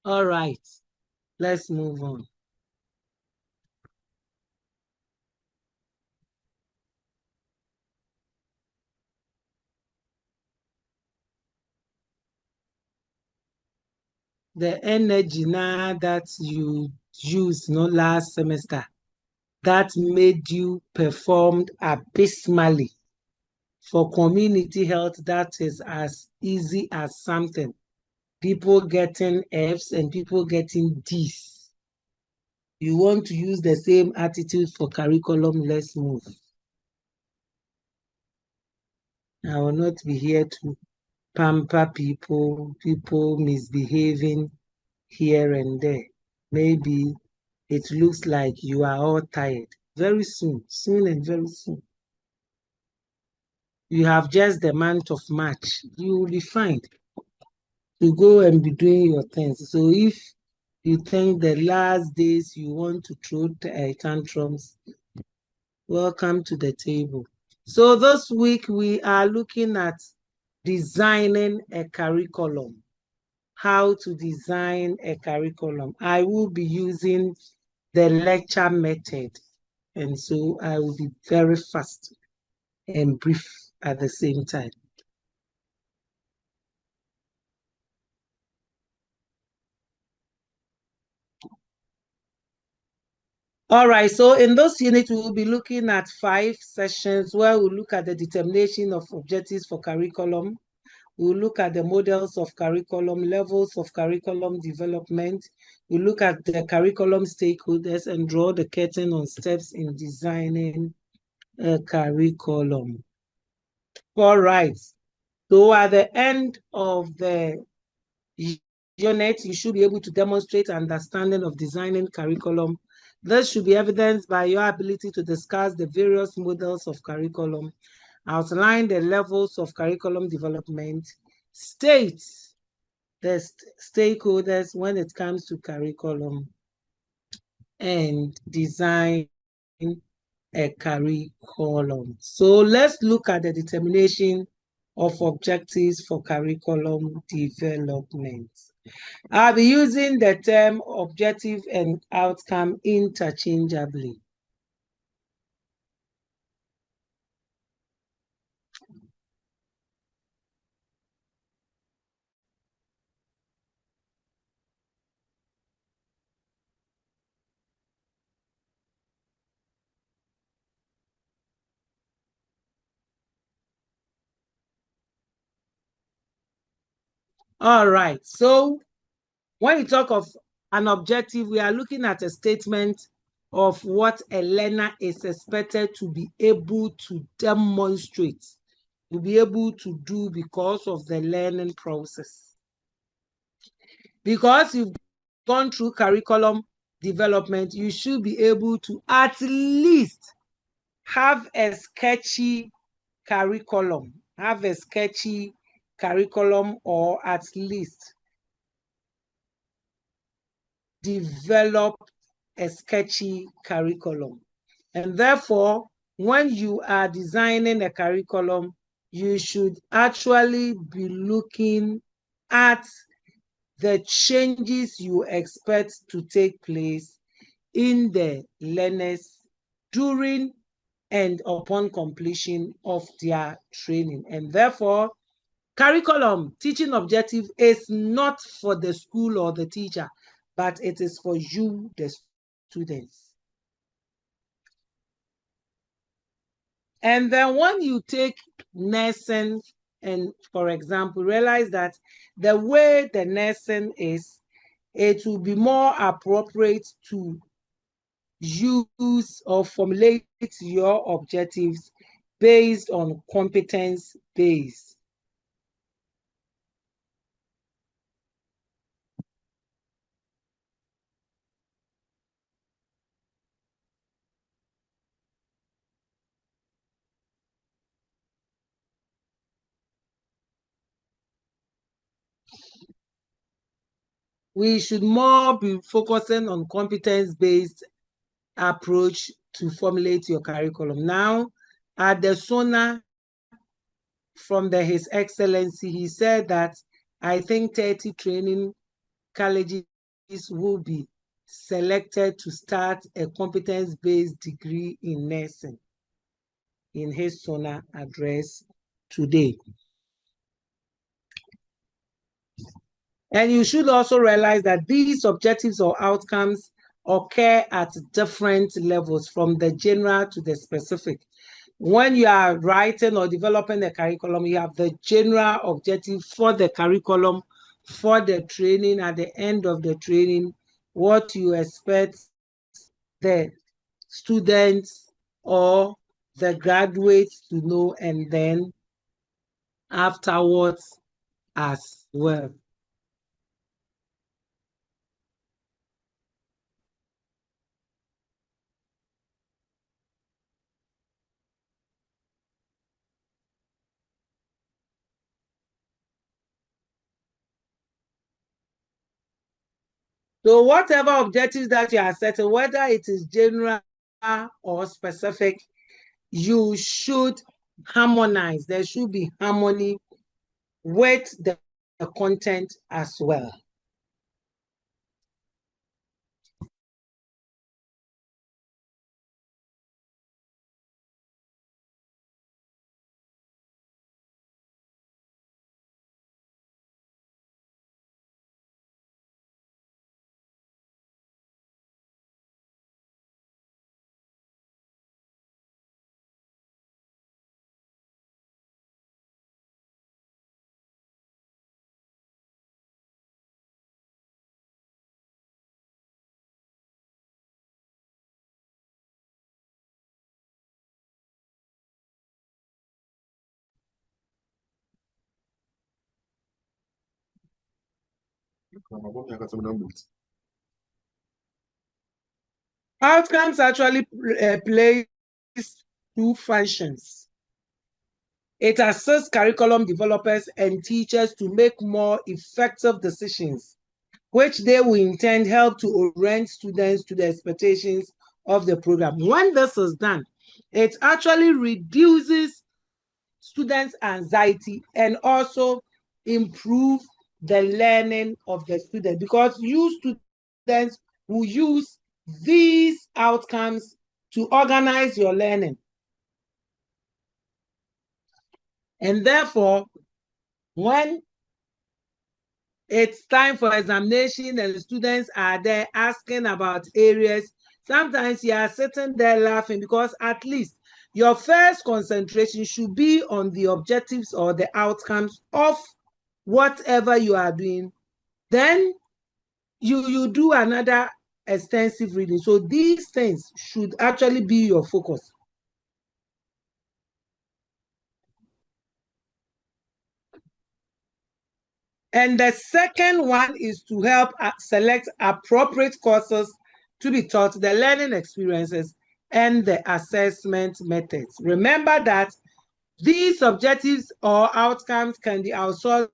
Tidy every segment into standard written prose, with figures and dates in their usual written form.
All right, let's move on. The energy now that you used last semester that made you performed abysmally for community health, that is as easy as something. People getting Fs and people getting Ds. You want to use the same attitude for curriculum, let's move. I will not be here to pamper people misbehaving here and there. Maybe it looks like you are all tired. Very soon and very soon. You have just the month of March. You will be fine to go and be doing your things. So if you think the last days you want to throw tantrums, welcome to the table. So this week we are looking at designing a curriculum. How to design a curriculum. I will be using the lecture method, and so I will be very fast and brief at the same time. All right, so in this unit, we will be looking at 5 sessions where we'll look at the determination of objectives for curriculum. We'll look at the models of curriculum, levels of curriculum development. We'll look at the curriculum stakeholders and draw the curtain on steps in designing a curriculum. All right, so at the end of the unit, you should be able to demonstrate understanding of designing curriculum. This should be evidenced by your ability to discuss the various models of curriculum, outline the levels of curriculum development, state the stakeholders when it comes to curriculum, and design a curriculum. So let's look at the determination of objectives for curriculum development. I'll be using the term objective and outcome interchangeably. All right, so when we talk of an objective, we are looking at a statement of what a learner is expected to be able to demonstrate, to be able to do because of the learning process. Because you've gone through curriculum development, you should be able to at least have a sketchy curriculum, or at least develop a sketchy curriculum. And therefore, when you are designing a curriculum, you should actually be looking at the changes you expect to take place in the learners during and upon completion of their training. And therefore, curriculum teaching objective is not for the school or the teacher, but it is for you, the students. And then when you take nursing, and for example, realize that the way the nursing is, it will be more appropriate to use or formulate your objectives based on competence base. We should more be focusing on competence-based approach to formulate your curriculum. Now, at the SONA from His Excellency, he said that I think 30 training colleges will be selected to start a competence-based degree in nursing in his SONA address today. And you should also realize that these objectives or outcomes occur at different levels, from the general to the specific. When you are writing or developing a curriculum, you have the general objective for the curriculum, for the training. At the end of the training, what you expect the students or the graduates to know, and then afterwards as well. So whatever objectives that you are setting, whether it is general or specific, you should harmonize. There should be harmony with the content as well. Outcomes actually play two functions. It assists curriculum developers and teachers to make more effective decisions, which they will in turn help to orient students to the expectations of the program. When this is done, it actually reduces students' anxiety and also improve the learning of the student, because you students will use these outcomes to organize your learning. And therefore, when it's time for examination and the students are there asking about areas, sometimes you are sitting there laughing, because at least your first concentration should be on the objectives or the outcomes of whatever you are doing. Then you do another extensive reading. So these things should actually be your focus. And the second one is to help select appropriate courses to be taught, the learning experiences, and the assessment methods. Remember that these objectives or outcomes can be outsourced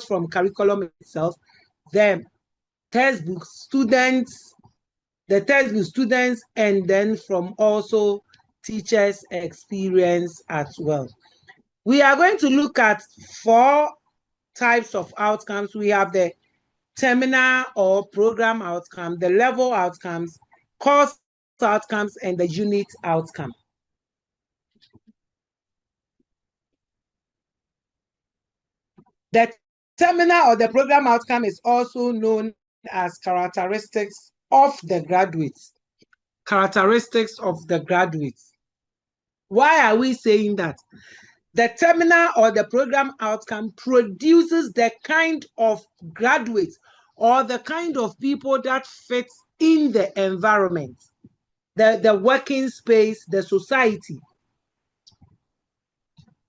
from curriculum itself, the textbook students, and then from also teachers' experience as well. We are going to look at 4 types of outcomes. We have the terminal or program outcome, the level outcomes, course outcomes, and the unit outcome. The terminal or the program outcome is also known as characteristics of the graduates. Characteristics of the graduates. Why are we saying that? The terminal or the program outcome produces the kind of graduates or the kind of people that fit in the environment, the working space, the society.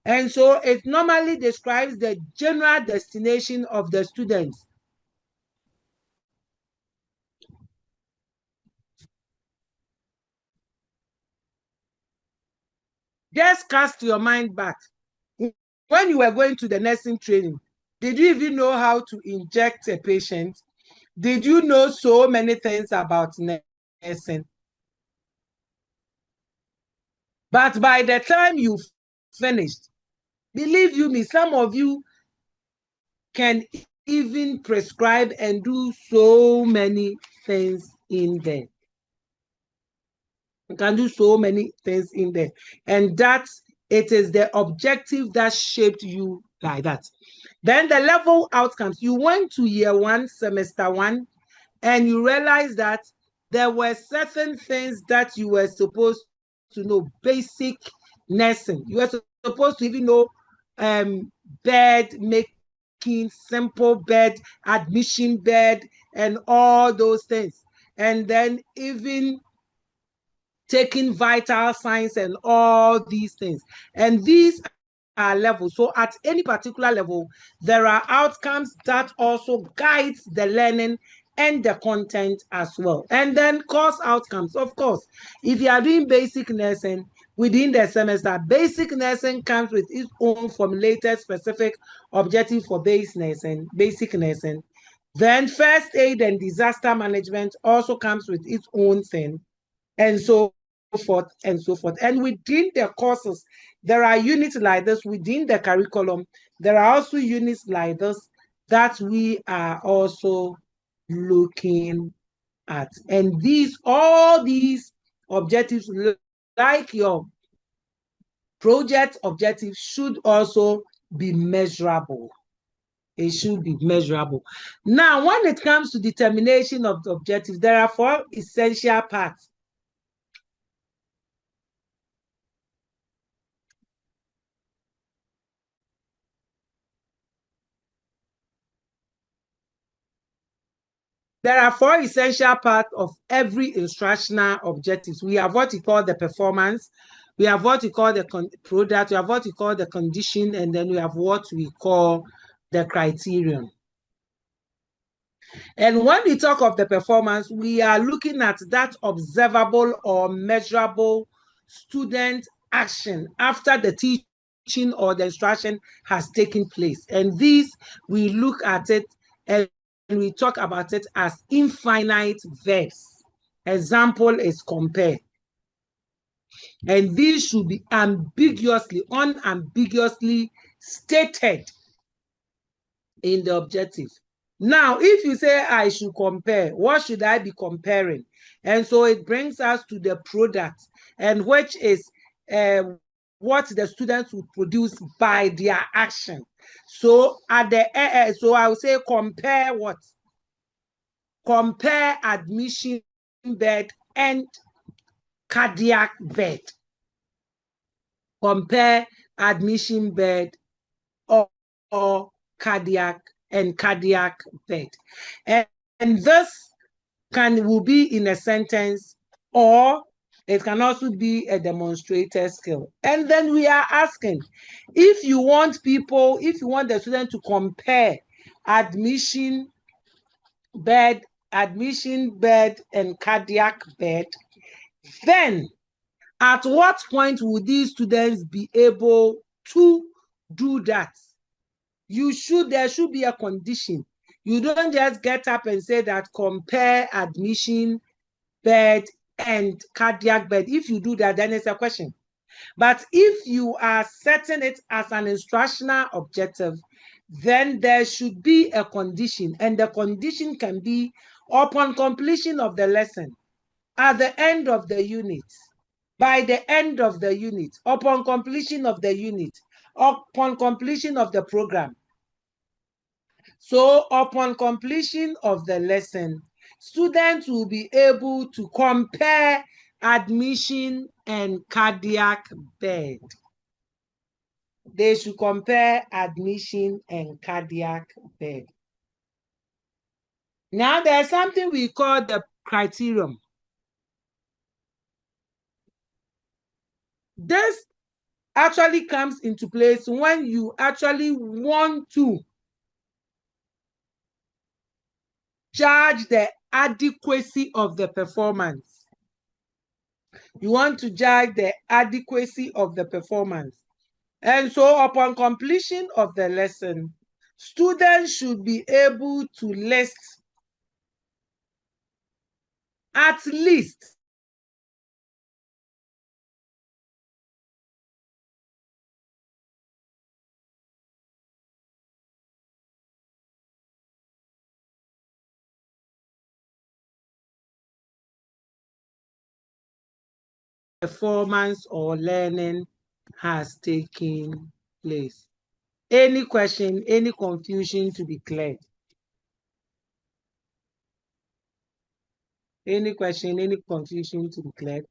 And so it normally describes the general destination of the students. Just cast your mind back. When you were going to the nursing training, did you even know how to inject a patient? Did you know so many things about nursing? But by the time you finished, believe you me, some of you can even prescribe and do so many things in there. You can do so many things in there. And that it is the objective that shaped you like that. Then the level outcomes. You went to year 1, semester 1, and you realize that there were certain things that you were supposed to know, basic nursing. You were supposed to even know bed making, simple bed, admission bed, and all those things. And then even taking vital signs and all these things. And these are levels. So at any particular level, there are outcomes that also guides the learning and the content as well. And then course outcomes, of course. If you are doing basic nursing within the semester, basic nursing comes with its own formulated specific objective for basic nursing. Then first aid and disaster management also comes with its own thing, and so forth and so forth. And within the courses, there are units like this within the curriculum. There are also units like this that we are also looking at. And all these objectives, like your project objectives, should also be measurable. It should be measurable. Now, when it comes to determination of the objectives, there are 4 essential parts. There are 4 essential parts of every instructional objectives. We have what we call the performance, we have what we call the product, we have what we call the condition, and then we have what we call the criterion. And when we talk of the performance, we are looking at that observable or measurable student action after the teaching or the instruction has taken place. And these, we look at it and we talk about it as infinite verbs. Example is compare. And these should be unambiguously stated in the objective. Now, if you say I should compare, what should I be comparing? And so it brings us to the product, and which is what the students will produce by their action. So at the so I will say compare what? Compare admission bed and cardiac bed. Compare admission bed or cardiac bed. And this will be in a sentence, or it can also be a demonstrated skill. And then we are asking, if you want the student to compare admission bed and cardiac bed, then at what point will these students be able to do that? There should be a condition. You don't just get up and say that compare admission bed and cardiac bed. If you do that, then it's a question. But if you are setting it as an instructional objective, then there should be a condition, and the condition can be upon completion of the lesson, at the end of the unit, by the end of the unit, upon completion of the unit, upon completion of the program. So upon completion of the lesson, students will be able to compare admission and cardiac bed. They should compare admission and cardiac bed. Now there's something we call the criterion. This actually comes into place when you actually want to judge the adequacy of the performance. You want to judge the adequacy of the performance. And so upon completion of the lesson, students should be able to list at least performance or learning has taken place. Any question, any confusion to be cleared? Any question, any confusion to be cleared?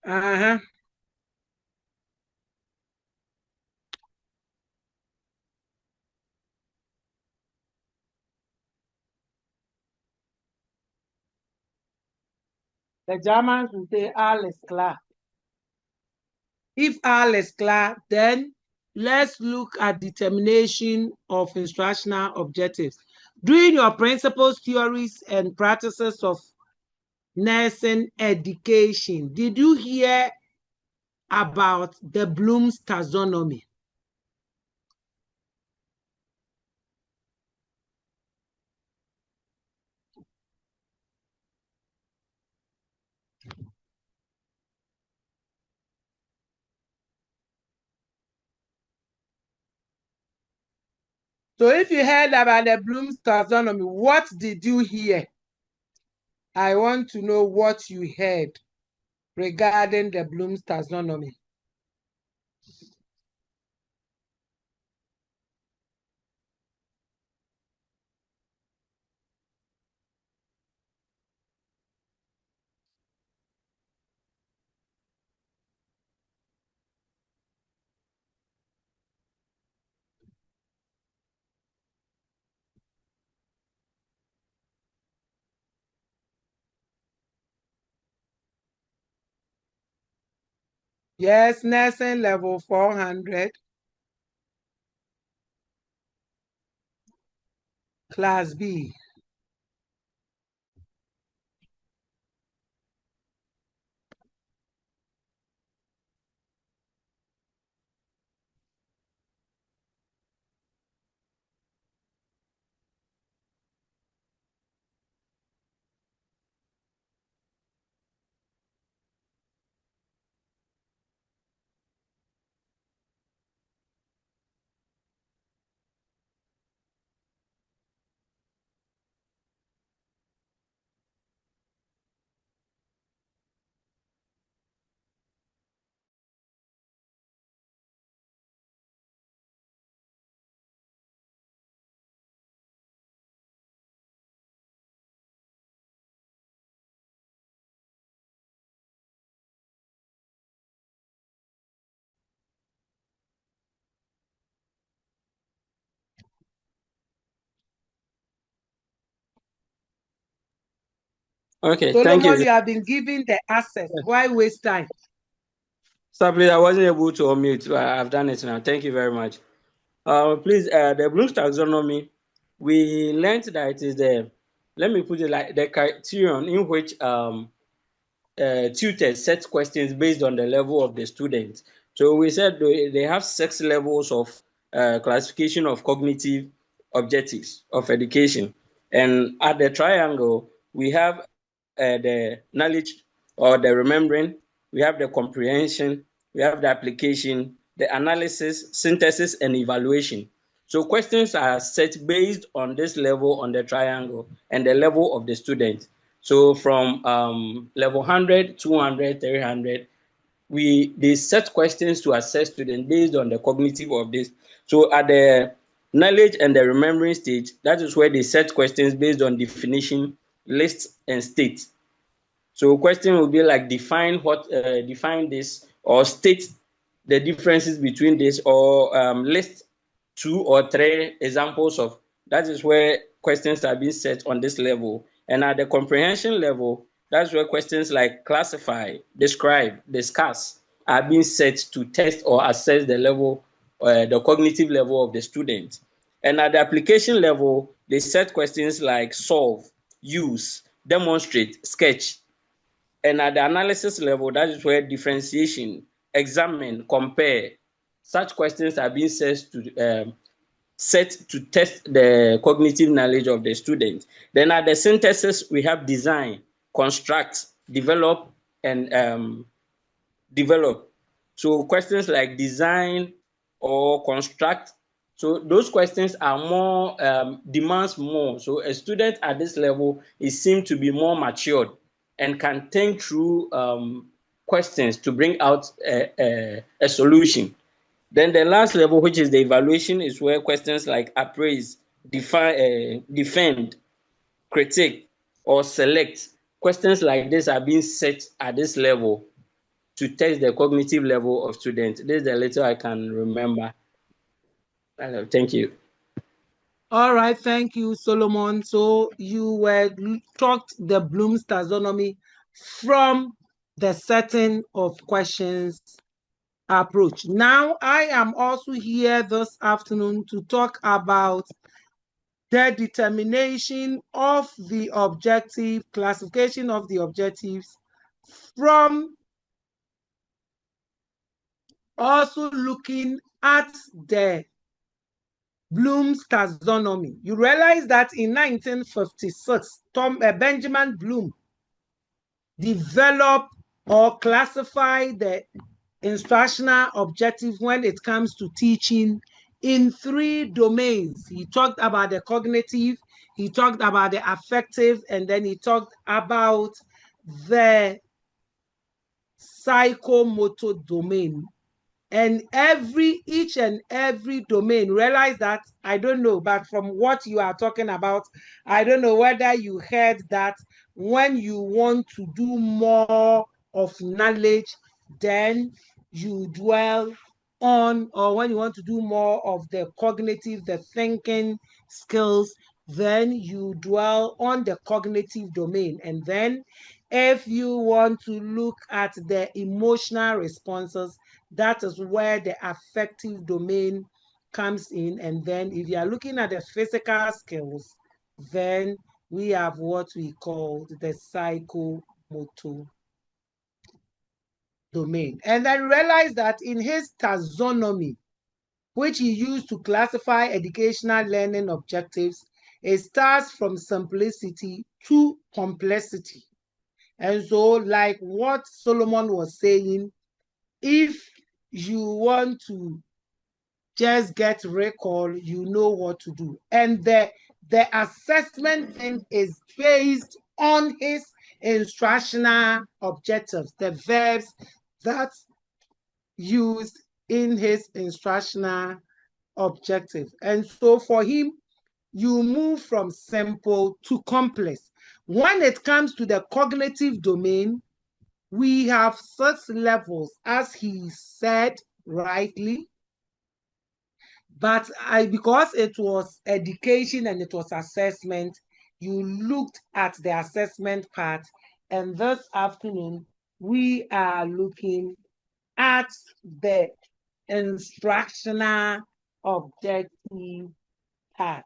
Uh-huh. The Germans will say alles klar. If all is clear, then let's look at determination of instructional objectives. During your principles, theories, and practices of nursing education, did you hear about the Bloom's taxonomy? So if you heard about the Bloom's taxonomy, what did you hear? I want to know what you heard regarding the Bloom's taxonomy. Yes, nursing level 400. Class B. Okay, Solomon, thank you. you have been given the access. Why waste time? So please, I wasn't able to unmute. I've done it now. Thank you very much. Please, the Bloom's taxonomy, we learned that it is the, let me put it like the criterion in which tutors set questions based on the level of the student. So we said they have 6 levels of classification of cognitive objectives of education. And at the triangle, we have the knowledge or the remembering, we have the comprehension, we have the application, the analysis, synthesis, and evaluation. So questions are set based on this level on the triangle and the level of the student. So from level 100, 200, 300, they set questions to assess students based on the cognitive of this. So at the knowledge and the remembering stage, that is where they set questions based on definition, list, and state. So question will be like define this, or state the differences between this, or list 2 or 3 examples of. That is where questions are being set on this level. And at the comprehension level, that's where questions like classify, describe, discuss are being set to test or assess the level, the cognitive level of the student. And at the application level, they set questions like solve, use, demonstrate, sketch. And at the analysis level, that is where differentiation, examine, compare, such questions are being set to test the cognitive knowledge of the student. Then at the synthesis, we have design, construct, develop, and develop. So questions like design or construct, so those questions are more demands more. So a student at this level is seen to be more matured and can think through questions to bring out a solution. Then the last level, which is the evaluation, is where questions like appraise, defend, critique, or select, questions like this are being set at this level to test the cognitive level of students. This is the little I can remember. Thank you. All right, thank you, Solomon. So you were talked the Bloom's taxonomy from the setting of questions approach. Now, I am also here this afternoon to talk about the determination of the objective, classification of the objectives, from also looking at the Bloom's taxonomy. You realize that in 1956, Benjamin Bloom developed or classified the instructional objective when it comes to teaching in 3 domains. He talked about the cognitive, he talked about the affective, and then he talked about the psychomotor domain. And each and every domain, realize that, I don't know, but from what you are talking about, I don't know whether you heard that when you want to do more of knowledge, then you dwell on, or when you want to do more of the cognitive, the thinking skills, then you dwell on the cognitive domain. And then if you want to look at the emotional responses, that is where the affective domain comes in. And then if you are looking at the physical skills, then we have what we call the psychomotor domain. And then realize that in his taxonomy, which he used to classify educational learning objectives, it starts from simplicity to complexity. And so, like what Solomon was saying, if you want to just get recall, you know what to do. And the assessment thing is based on his instructional objectives, the verbs that's used in his instructional objective. And so for him, you move from simple to complex. When it comes to the cognitive domain, we have 6 levels, as he said rightly. But because it was education and it was assessment, you looked at the assessment part. And this afternoon, we are looking at the instructional objective part.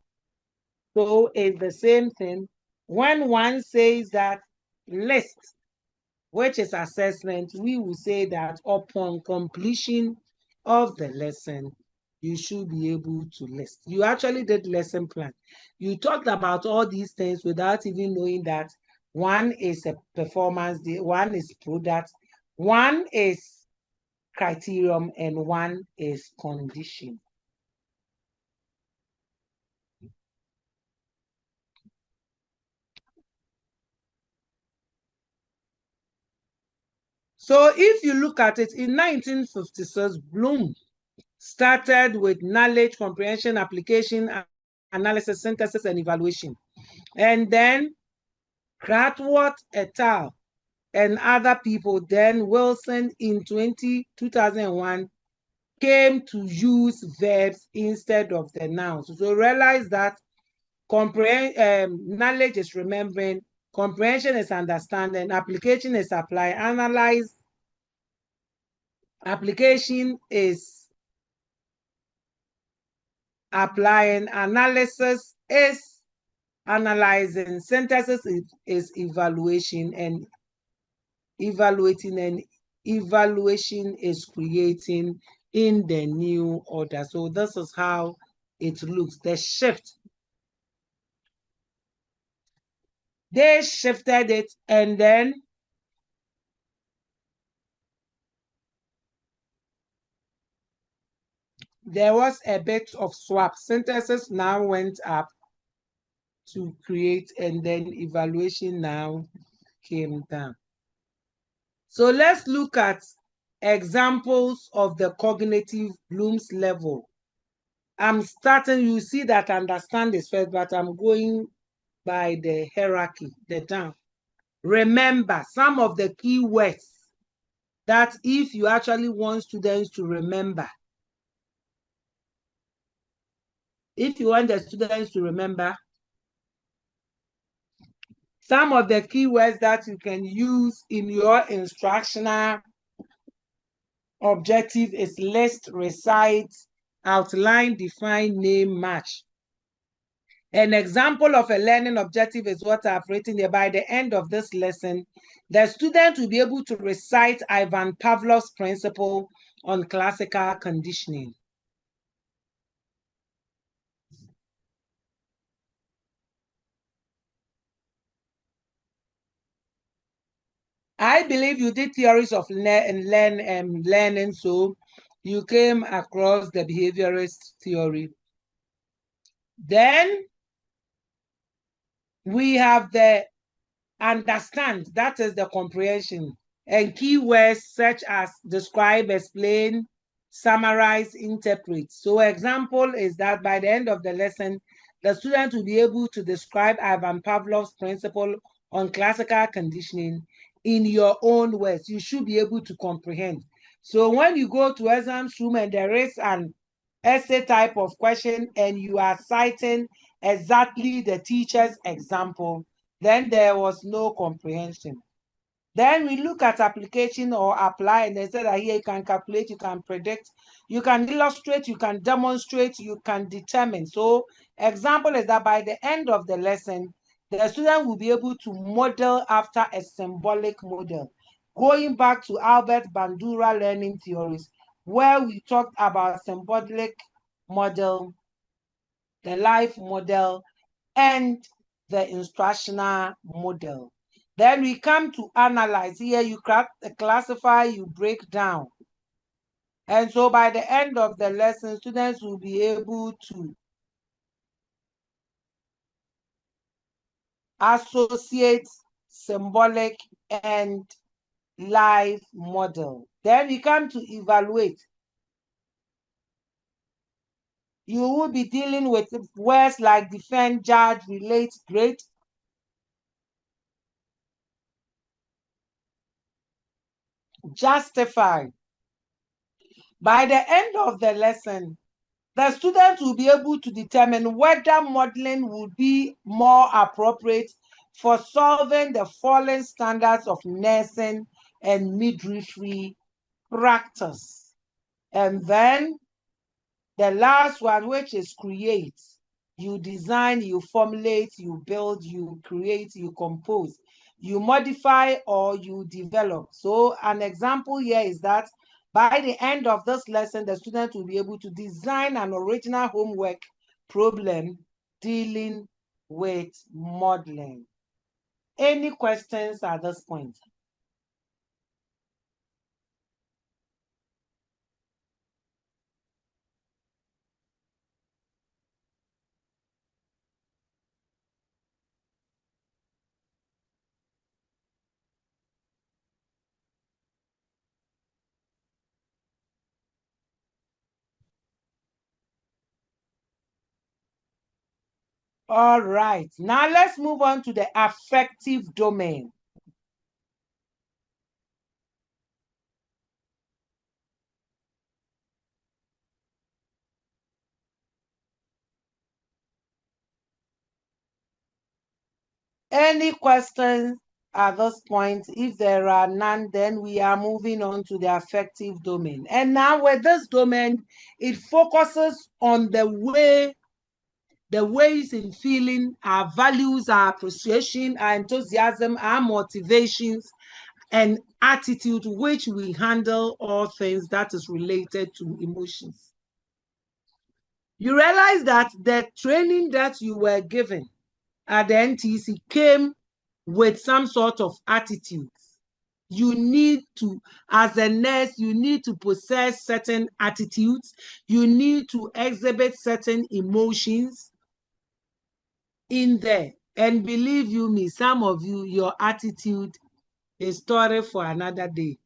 So it's the same thing. When one says that list, which is assessment, we will say that upon completion of the lesson, you should be able to list. You actually did lesson plan. You talked about all these things without even knowing that one is a performance, one is product, one is criterion, and one is condition. So if you look at it, in 1956, Bloom started with knowledge, comprehension, application, analysis, synthesis, and evaluation. And then Kratworth et al. And other people, then Wilson in 2001, came to use verbs instead of the nouns. So realize that knowledge is remembering, comprehension is understanding, application is apply, analyze, application is applying, analysis is analyzing, synthesis is evaluation, and evaluating, and evaluation is creating in the new order. So this is how it looks, the shift. They shifted it, and then there was a bit of swap. Synthesis now went up to create, and then evaluation now came down. So let's look at examples of the cognitive Bloom's level. I'm starting, you see that understand is first, but I'm going by the hierarchy, the down. Remember some of the key words that if you actually want students to remember, if you want the students to remember, some of the keywords that you can use in your instructional objective is list, recite, outline, define, name, match. An example of a learning objective is what I've written here. By the end of this lesson, the student will be able to recite Ivan Pavlov's principle on classical conditioning. I believe you did theories of learning, so you came across the behaviorist theory. Then we have the understand, that is the comprehension, and keywords such as describe, explain, summarize, interpret. So example is that by the end of the lesson, the student will be able to describe Ivan Pavlov's principle on classical conditioning in your own words. You should be able to comprehend. So when you go to exam room and there is an essay type of question and you are citing exactly the teacher's example, then there was no comprehension. Then we look at application or apply, and they said that here you can calculate, you can predict, you can illustrate, you can demonstrate, you can determine. So example is that by the end of the lesson, the student will be able to model after a symbolic model, going back to Albert Bandura learning theories, where we talked about symbolic model, the life model, and the instructional model. Then we come to analyze. Here you classify, you break down. And so by the end of the lesson, students will be able to associate symbolic and life model. Then we come to evaluate. You will be dealing with words like defend, judge, relate, grade. Justify. By the end of the lesson, the student will be able to determine whether modeling would be more appropriate for solving the following standards of nursing and midwifery practice. And then the last one, which is create. You design, you formulate, you build, you create, you compose, you modify, or you develop. So an example here is that by the end of this lesson, the student will be able to design an original homework problem dealing with modeling. Any questions at this point? All right, now let's move on to the affective domain. Any questions at this point? If there are none, then we are moving on to the affective domain. And now with this domain, it focuses on the ways in feeling, our values, our appreciation, our enthusiasm, our motivations, and attitude, which we handle all things that is related to emotions. You realize that the training that you were given at the NTC came with some sort of attitudes. You need to, as a nurse, you need to possess certain attitudes. You need to exhibit certain emotions in there. And believe you me, some of you, your attitude is story for another day.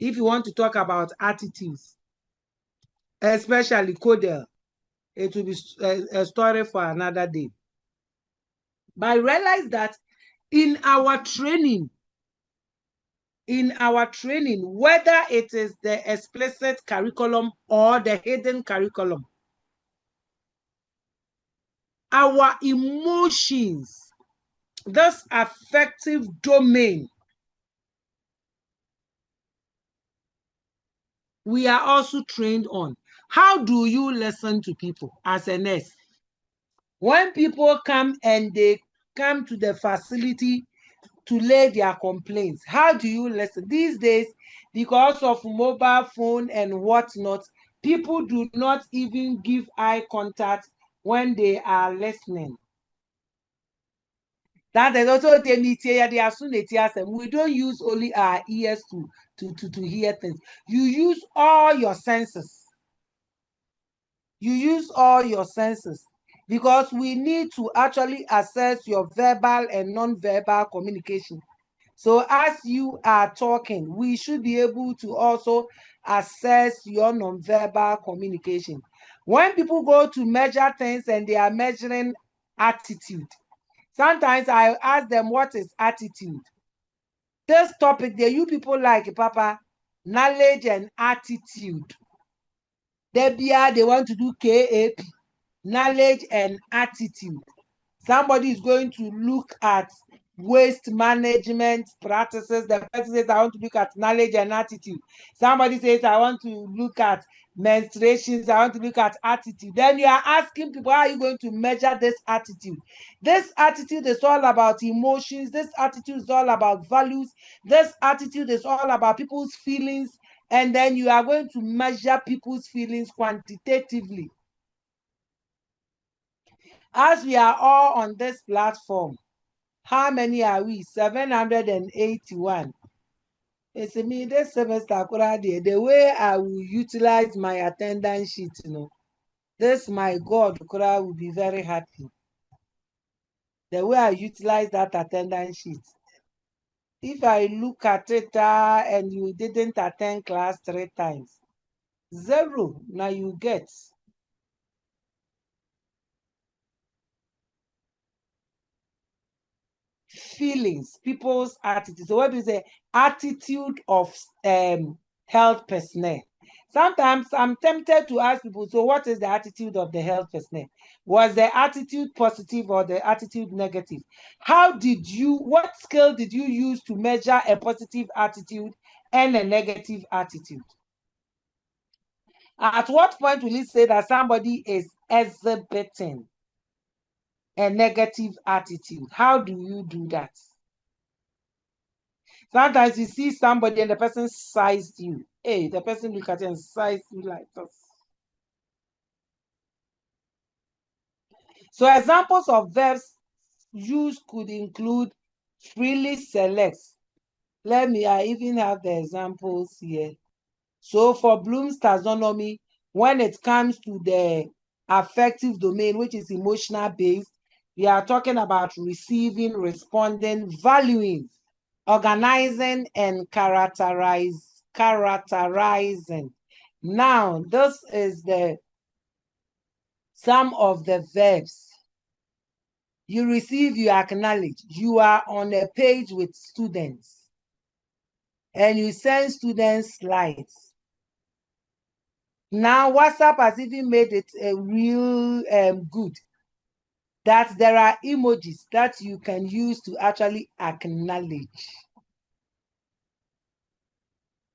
If you want to talk about attitudes, especially CODeL, it will be a story for another day. But I realize that in our training, whether it is the explicit curriculum or the hidden curriculum, our emotions, this affective domain, we are also trained on. How do you listen to people as a nurse? When people come and they come to the facility to lay their complaints, how do you listen? These days, because of mobile phone and whatnot, people do not even give eye contact when they are listening. That is also we don't use only our ears to hear things. You use all your senses. You use all your senses, because we need to actually assess your verbal and non-verbal communication. So as you are talking, we should be able to also assess your non-verbal communication. When people go to measure things and they are measuring attitude, sometimes I ask them, what is attitude? This topic, you people like, Papa, knowledge and attitude. They want to do KAP, knowledge and attitude. Somebody is going to look at waste management practices. The person says, I want to look at knowledge and attitude. Somebody says, I want to look at menstruations. I want to look at attitude. Then you are asking people, how are you going to measure this attitude? This attitude is all about emotions. This attitude is all about values. This attitude is all about people's feelings. And then you are going to measure people's feelings quantitatively. As we are all on this platform, how many are we? 781. It's me this semester, the way I will utilize my attendance sheet, this my God will be very happy. The way I utilize that attendance sheet. If I look at it and you didn't attend class 3 times, 0, now you get. Feelings, people's attitudes. So what do you say? Attitude of health personnel. Sometimes I'm tempted to ask people, so what is the attitude of the health personnel? Was the attitude positive or the attitude negative? What scale did you use to measure a positive attitude and a negative attitude? At what point will it say that somebody is exhibiting a negative attitude? How do you do that? Sometimes you see somebody and the person sized you. Hey, the person look at you and sized you like this. So examples of verbs used could include freely selects. I even have the examples here. So for Bloom's taxonomy, when it comes to the affective domain, which is emotional based, we are talking about receiving, responding, valuing, organizing, and characterizing. Now, this is some of the verbs. You receive, you acknowledge. You are on a page with students and you send students slides. Now, WhatsApp has even made it a real good that there are emojis that you can use to actually acknowledge.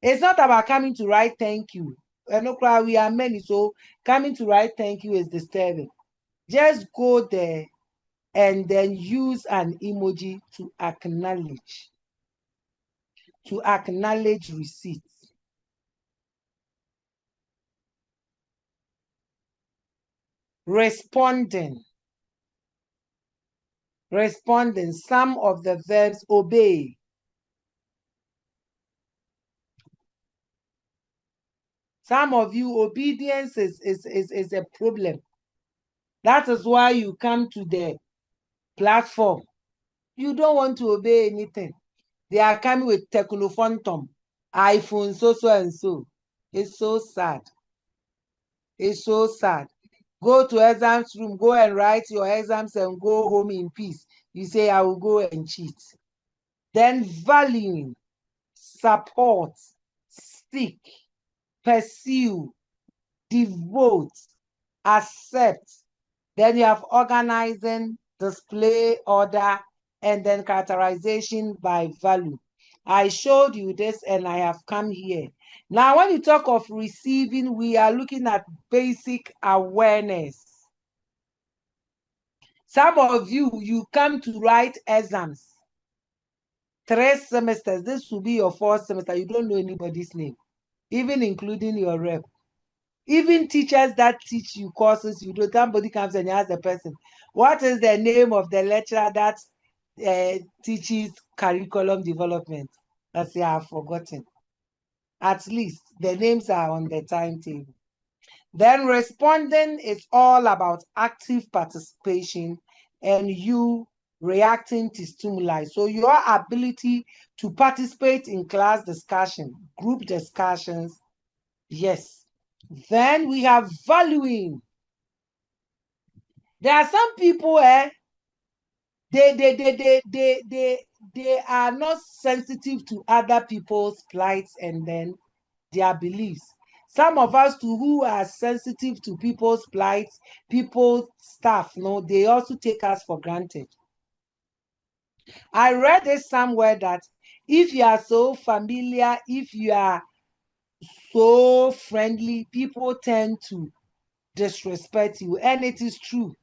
It's not about coming to write thank you. We are many, so coming to write thank you is disturbing. Just go there and then use an emoji to acknowledge receipts. Responding, some of the verbs: obey, Some of you, obedience is a problem. That is why you come to the platform. You don't want to obey anything. They are coming with Technophantom, iPhone, so and so. It's so sad. It's so sad. Go to exams room, go and write your exams and go home in peace. You say, I will go and cheat. Then valuing, support, seek, pursue, devote, accept. Then you have organizing, display, order, and then characterization by value. I showed you this and I have come here. Now, when you talk of receiving, we are looking at basic awareness. Some of you, you come to write exams. 3 semesters. This will be your 4th semester. You don't know anybody's name, even including your rep. Even teachers that teach you courses, you don't. Somebody comes and asks the person, what is the name of the lecturer that teaches curriculum development? I say, I've forgotten. At least the names are on the timetable. Then responding is all about active participation and you reacting to stimuli. So your ability to participate in class discussion, group discussions, yes. Then we have valuing. There are some people, they are not sensitive to other people's plights and then their beliefs. Some of us too who are sensitive to people's plights, people's stuff, no, they also take us for granted. I read this somewhere that if you are so familiar, if you are so friendly, people tend to disrespect you, and it is true.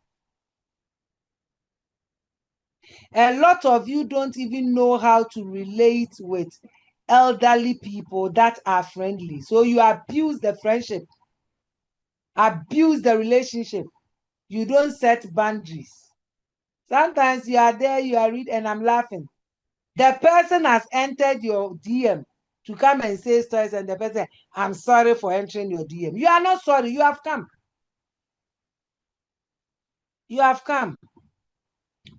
A lot of you don't even know how to relate with elderly people that are friendly. So you abuse the friendship, abuse the relationship. You don't set boundaries. Sometimes you are there, you are reading, and I'm laughing. The person has entered your DM to come and say stories, and the person, I'm sorry for entering your DM. You are not sorry, you have come. You have come.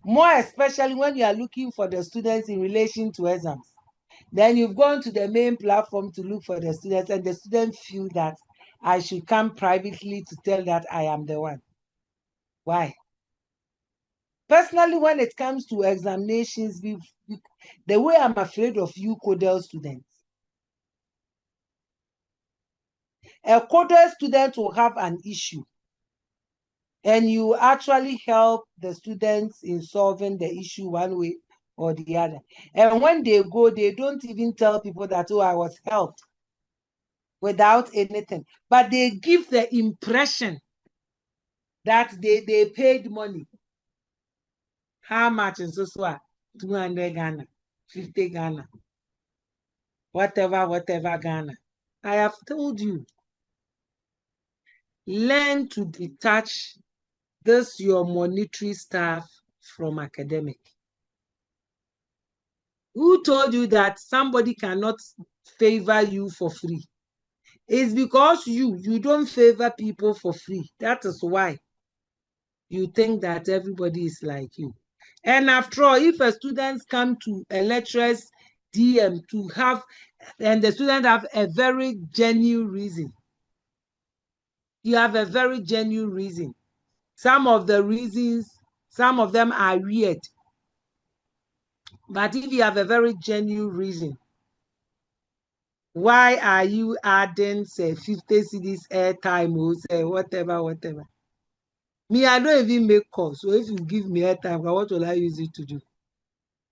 More especially when you are looking for the students in relation to exams. Then you've gone to the main platform to look for the students, and the students feel that I should come privately to tell that I am the one. Why? Personally, when it comes to examinations, the way I'm afraid of you CODeL students, a CODeL student will have an issue, and you actually help the students in solving the issue one way or the other. And when they go, they don't even tell people that, oh, I was helped without anything. But they give the impression that they paid money. How much in Sosua? 200 Ghana, 50 Ghana, whatever Ghana. I have told you, learn to detach this your monetary staff from academic. Who told you that somebody cannot favor you for free? It's because you don't favor people for free. That is why you think that everybody is like you. And after all, if a student come to a lecturer's DM to have, and the student have a very genuine reason, you have a very genuine reason. Some of the reasons, some of them are weird. But if you have a very genuine reason, why are you adding, say, 50 cedis airtime or say whatever? Me, I don't even make calls. So if you give me airtime, what will I use it to do?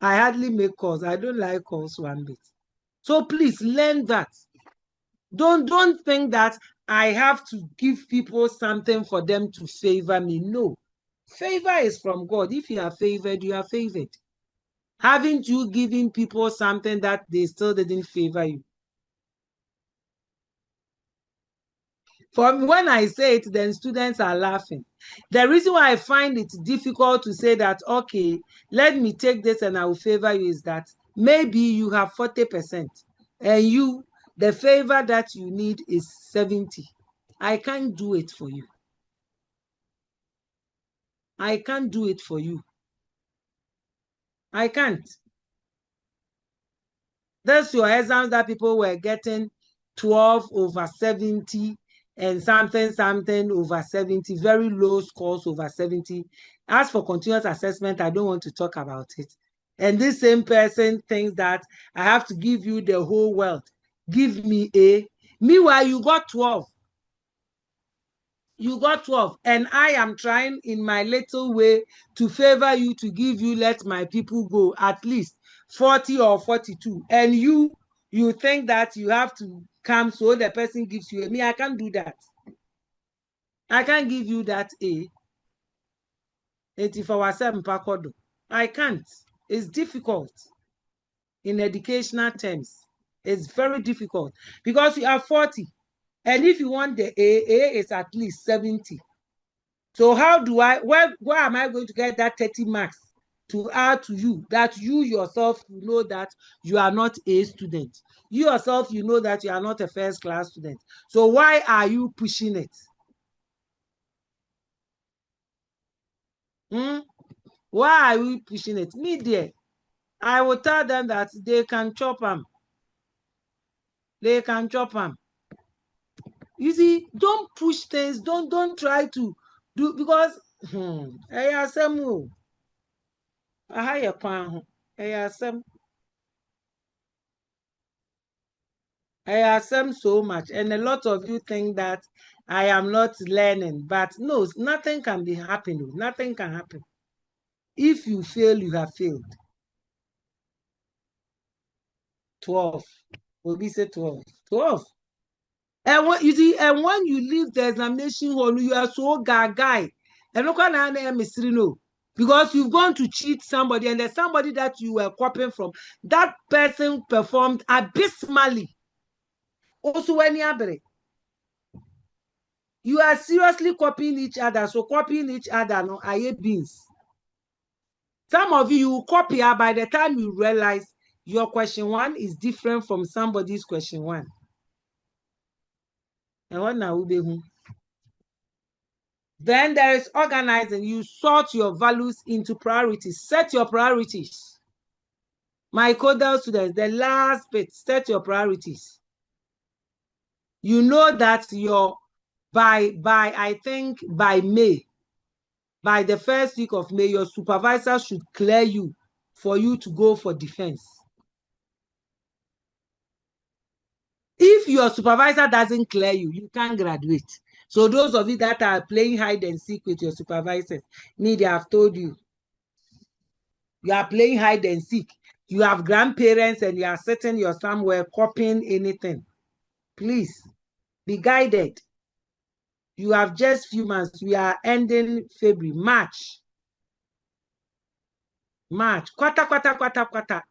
I hardly make calls. I don't like calls one bit. So please learn that. Don't think that I have to give people something for them to favor me. No. Favor is from God. If you are favored, you are favored. Haven't you given people something that they still didn't favor you? For me, when I say it, then students are laughing. The reason why I find it difficult to say that, okay, let me take this and I will favor you is that maybe you have 40% and you, The favor that you need is 70. I can't do it for you. I can't do it for you. I can't. That's your exams that people were getting 12 over 70 and something over 70, very low scores over 70. As for continuous assessment, I don't want to talk about it. And this same person thinks that I have to give you the whole world. Give me A. Meanwhile, you got 12. You got 12. And I am trying in my little way to favor you, to give you, let my people go at least 40 or 42. And you think that you have to come so the person gives you A. Me, I can't do that. I can't give you that A. I can't. It's difficult in educational terms. It's very difficult because you are 40. And if you want the A is at least 70. So how do where am I going to get that 30 marks to add to you, that you yourself you know that you are not a student? You yourself, you know that you are not a first class student. So why are you pushing it? Why are we pushing it? Me there, I will tell them that they can chop them. They can chop them. You see, don't push things. Don't try to do, because I assume so much, and a lot of you think that I am not learning, but no, nothing can be happening. Nothing can happen. If you fail, you have failed. 12. Obi say 12. 12. And when you see, and when you leave the examination hall, you are so guy. And look at no, because you've gone to cheat somebody, and there's somebody that you were copying from. That person performed abysmally. Also, when you are seriously copying each other. So copying each other, no, I hate beans. Some of you copy, by the time you realize your question 1 is different from somebody's question 1. And what now? Then there is organizing. You sort your values into priorities. Set your priorities. My CODeL students, the last bit, set your priorities. You know that I think by May, by the first week of May, your supervisor should clear you for you to go for defense. If your supervisor doesn't clear you, you can't graduate. So those of you that are playing hide and seek with your supervisors, they have told you. You are playing hide and seek. You have grandparents and you are sitting you're somewhere copying anything. Please be guided. You have just few months. We are ending February, March. Quarter.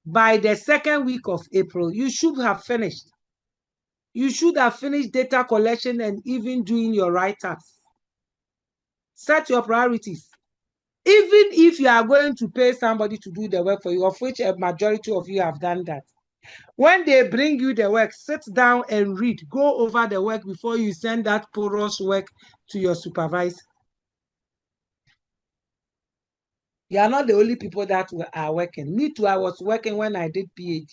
By the second week of April, you should have finished. You should have finished data collection and even doing your write-ups. Set your priorities. Even if you are going to pay somebody to do the work for you, of which a majority of you have done that, when they bring you the work, sit down and read. Go over the work before you send that porous work to your supervisor. You are not the only people that are working. Me too, I was working when I did PhD.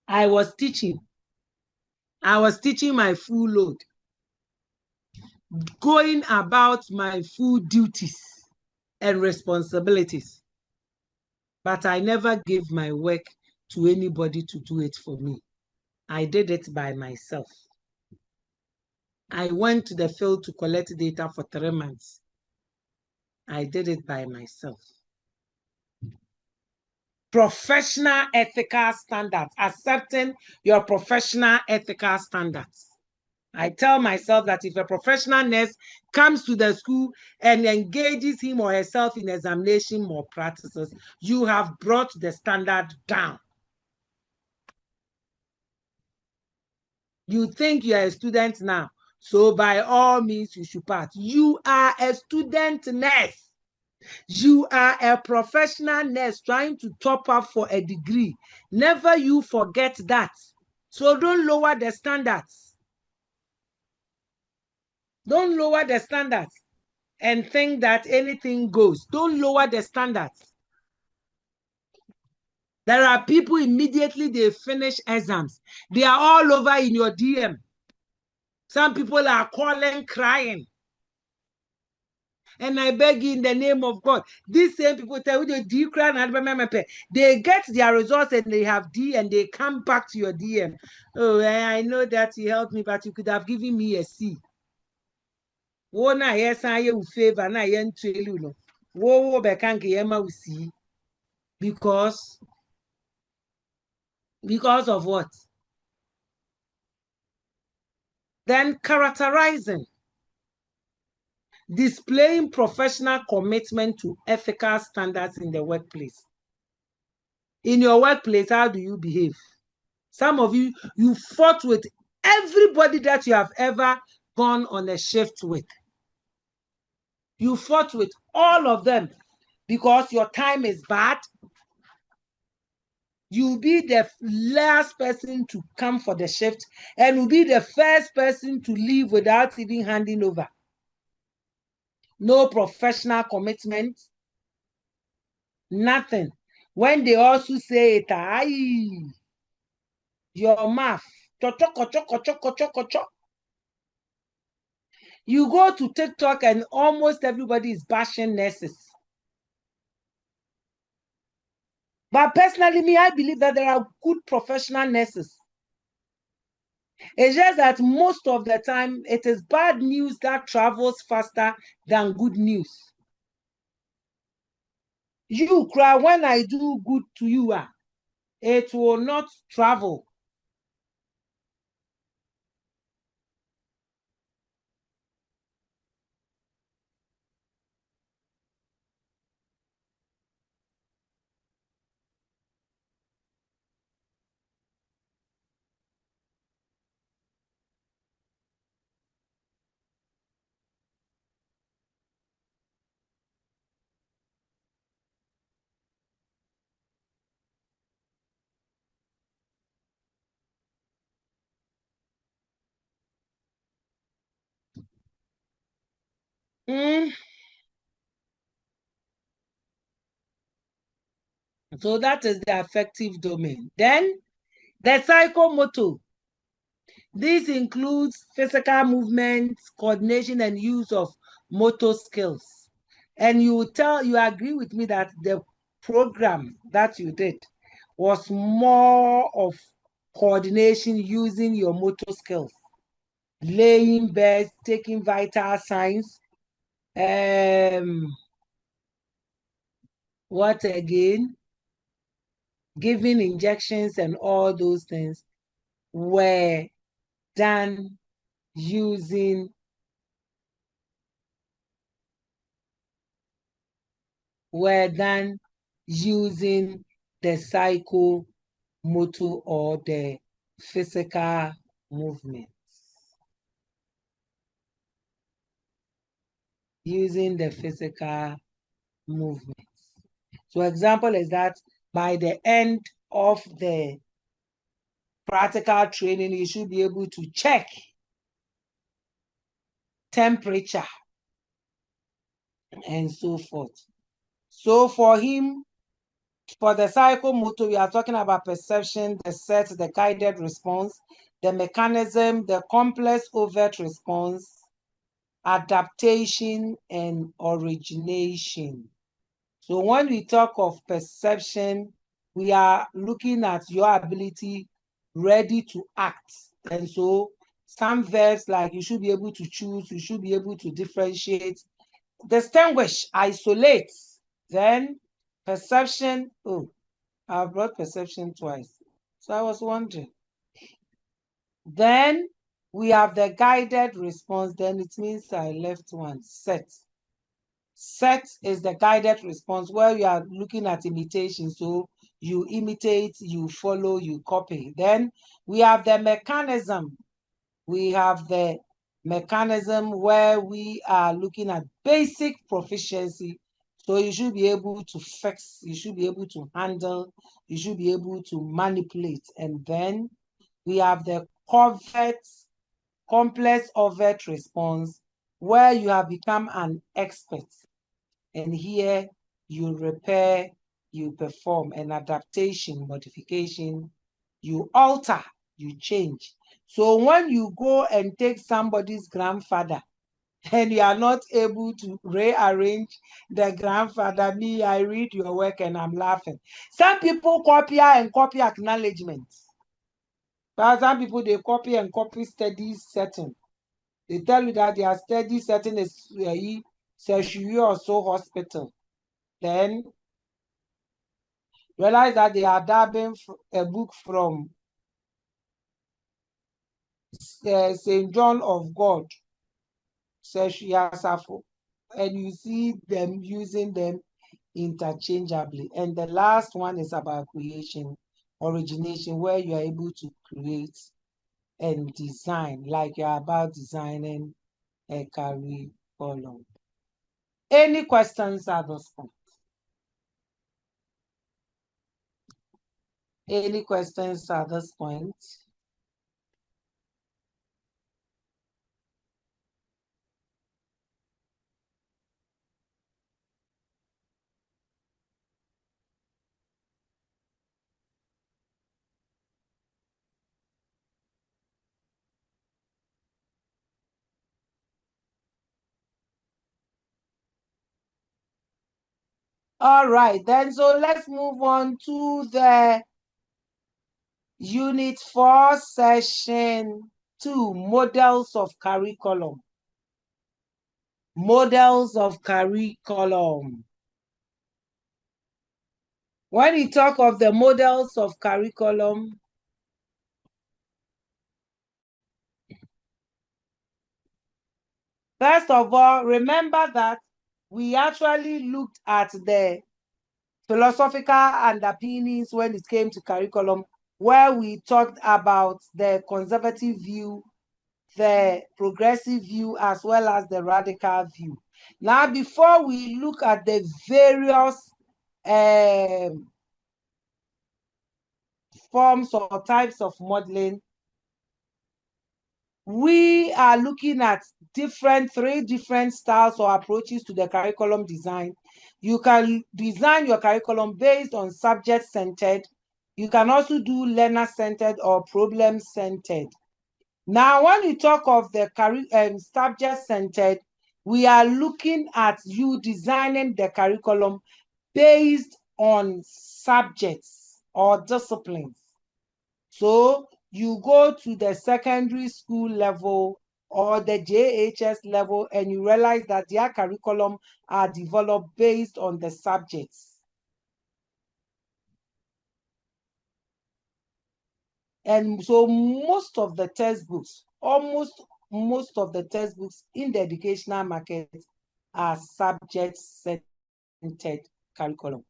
I was teaching. I was teaching my full load, going about my full duties and responsibilities. But I never gave my work to anybody to do it for me. I did it by myself. I went to the field to collect data for 3 months. I did it by myself. Professional ethical standards, accepting your professional ethical standards. I tell myself that if a professional nurse comes to the school and engages him or herself in examination or practices, you have brought the standard down. You think you are a student now, so by all means you should pass. You are a student nurse. You are a professional nurse trying to top up for a degree. Never you forget that. So don't lower the standards. Don't lower the standards and think that anything goes. Don't lower the standards. There are people immediately they finish exams. They are all over in your DM. Some people are calling, crying. And I beg you in the name of God, these same people tell you D cry and they get their results and they have D and they come back to your DM. Oh, I know that you helped me, but you could have given me a C. Wo na yes, I will favor na yen trail no. Wo bekanke yema will see. Because of what? Then characterizing. Displaying professional commitment to ethical standards in the workplace. In your workplace, how do you behave? Some of you, you fought with everybody that you have ever gone on a shift with. You fought with all of them because your time is bad. You'll be the last person to come for the shift and will be the first person to leave without even handing over. No professional commitment, nothing. When they also say it, your mouth, you go to TikTok and almost everybody is bashing nurses. But personally, me, I believe that there are good professional nurses. It's just that most of the time, it is bad news that travels faster than good news. You cry when I do good to you, it will not travel. So that is the affective domain. Then the psychomotor. This includes physical movements, coordination, and use of motor skills. And you agree with me that the program that you did was more of coordination using your motor skills, laying beds, taking vital signs, what again? Giving injections and all those things were done using the psychomotor or the physical movements. Using the physical movements. So example is that by the end of the practical training, you should be able to check temperature and so forth. So for him, for the psychomotor, we are talking about perception, the set, the guided response, the mechanism, the complex overt response, adaptation, and origination. So when we talk of perception, we are looking at your ability ready to act. And so some verbs like you should be able to choose, you should be able to differentiate, distinguish, isolate. Then perception, oh, I've brought perception twice. So I was wondering. Then we have the guided response. Then it means I left one, set. Set is the guided response where you are looking at imitation. So you imitate, you follow, you copy. Then we have the mechanism. We have the mechanism where we are looking at basic proficiency. So you should be able to fix, you should be able to handle, you should be able to manipulate. And then we have the complex overt response, where you have become an expert. And here you repair, you perform an adaptation, modification, you alter, you change. So when you go and take somebody's grandfather and you are not able to rearrange the grandfather, me, I read your work and I'm laughing. Some people copy and copy acknowledgements. But some people, they copy and copy study setting. They tell you that their study setting is Seshui or so hospital. Then realize that they are dabbing a book from St. John of God, Seshui Asafo, and you see them using them interchangeably. And the last one is about creation, origination, where you are able to create and design, like you're about designing a curriculum. Any questions at this point? Any questions at this point? All right, then, so let's move on to the Unit 4, Session 2, Models of Curriculum. Models of curriculum. When we talk of the models of curriculum, first of all, remember that we actually looked at the philosophical underpinnings when it came to curriculum, where we talked about the conservative view, the progressive view, as well as the radical view. Now, before we look at the various forms or types of modeling, we are looking at three different styles or approaches to the curriculum design. You can design your curriculum based on subject-centered. You can also do learner-centered or problem-centered. Now, when we talk of the subject-centered, we are looking at you designing the curriculum based on subjects or disciplines. So you go to the secondary school level or the JHS level and you realize that their curriculum are developed based on the subjects. And so most of the textbooks, almost most of the textbooks in the educational market are subject-centered curriculum.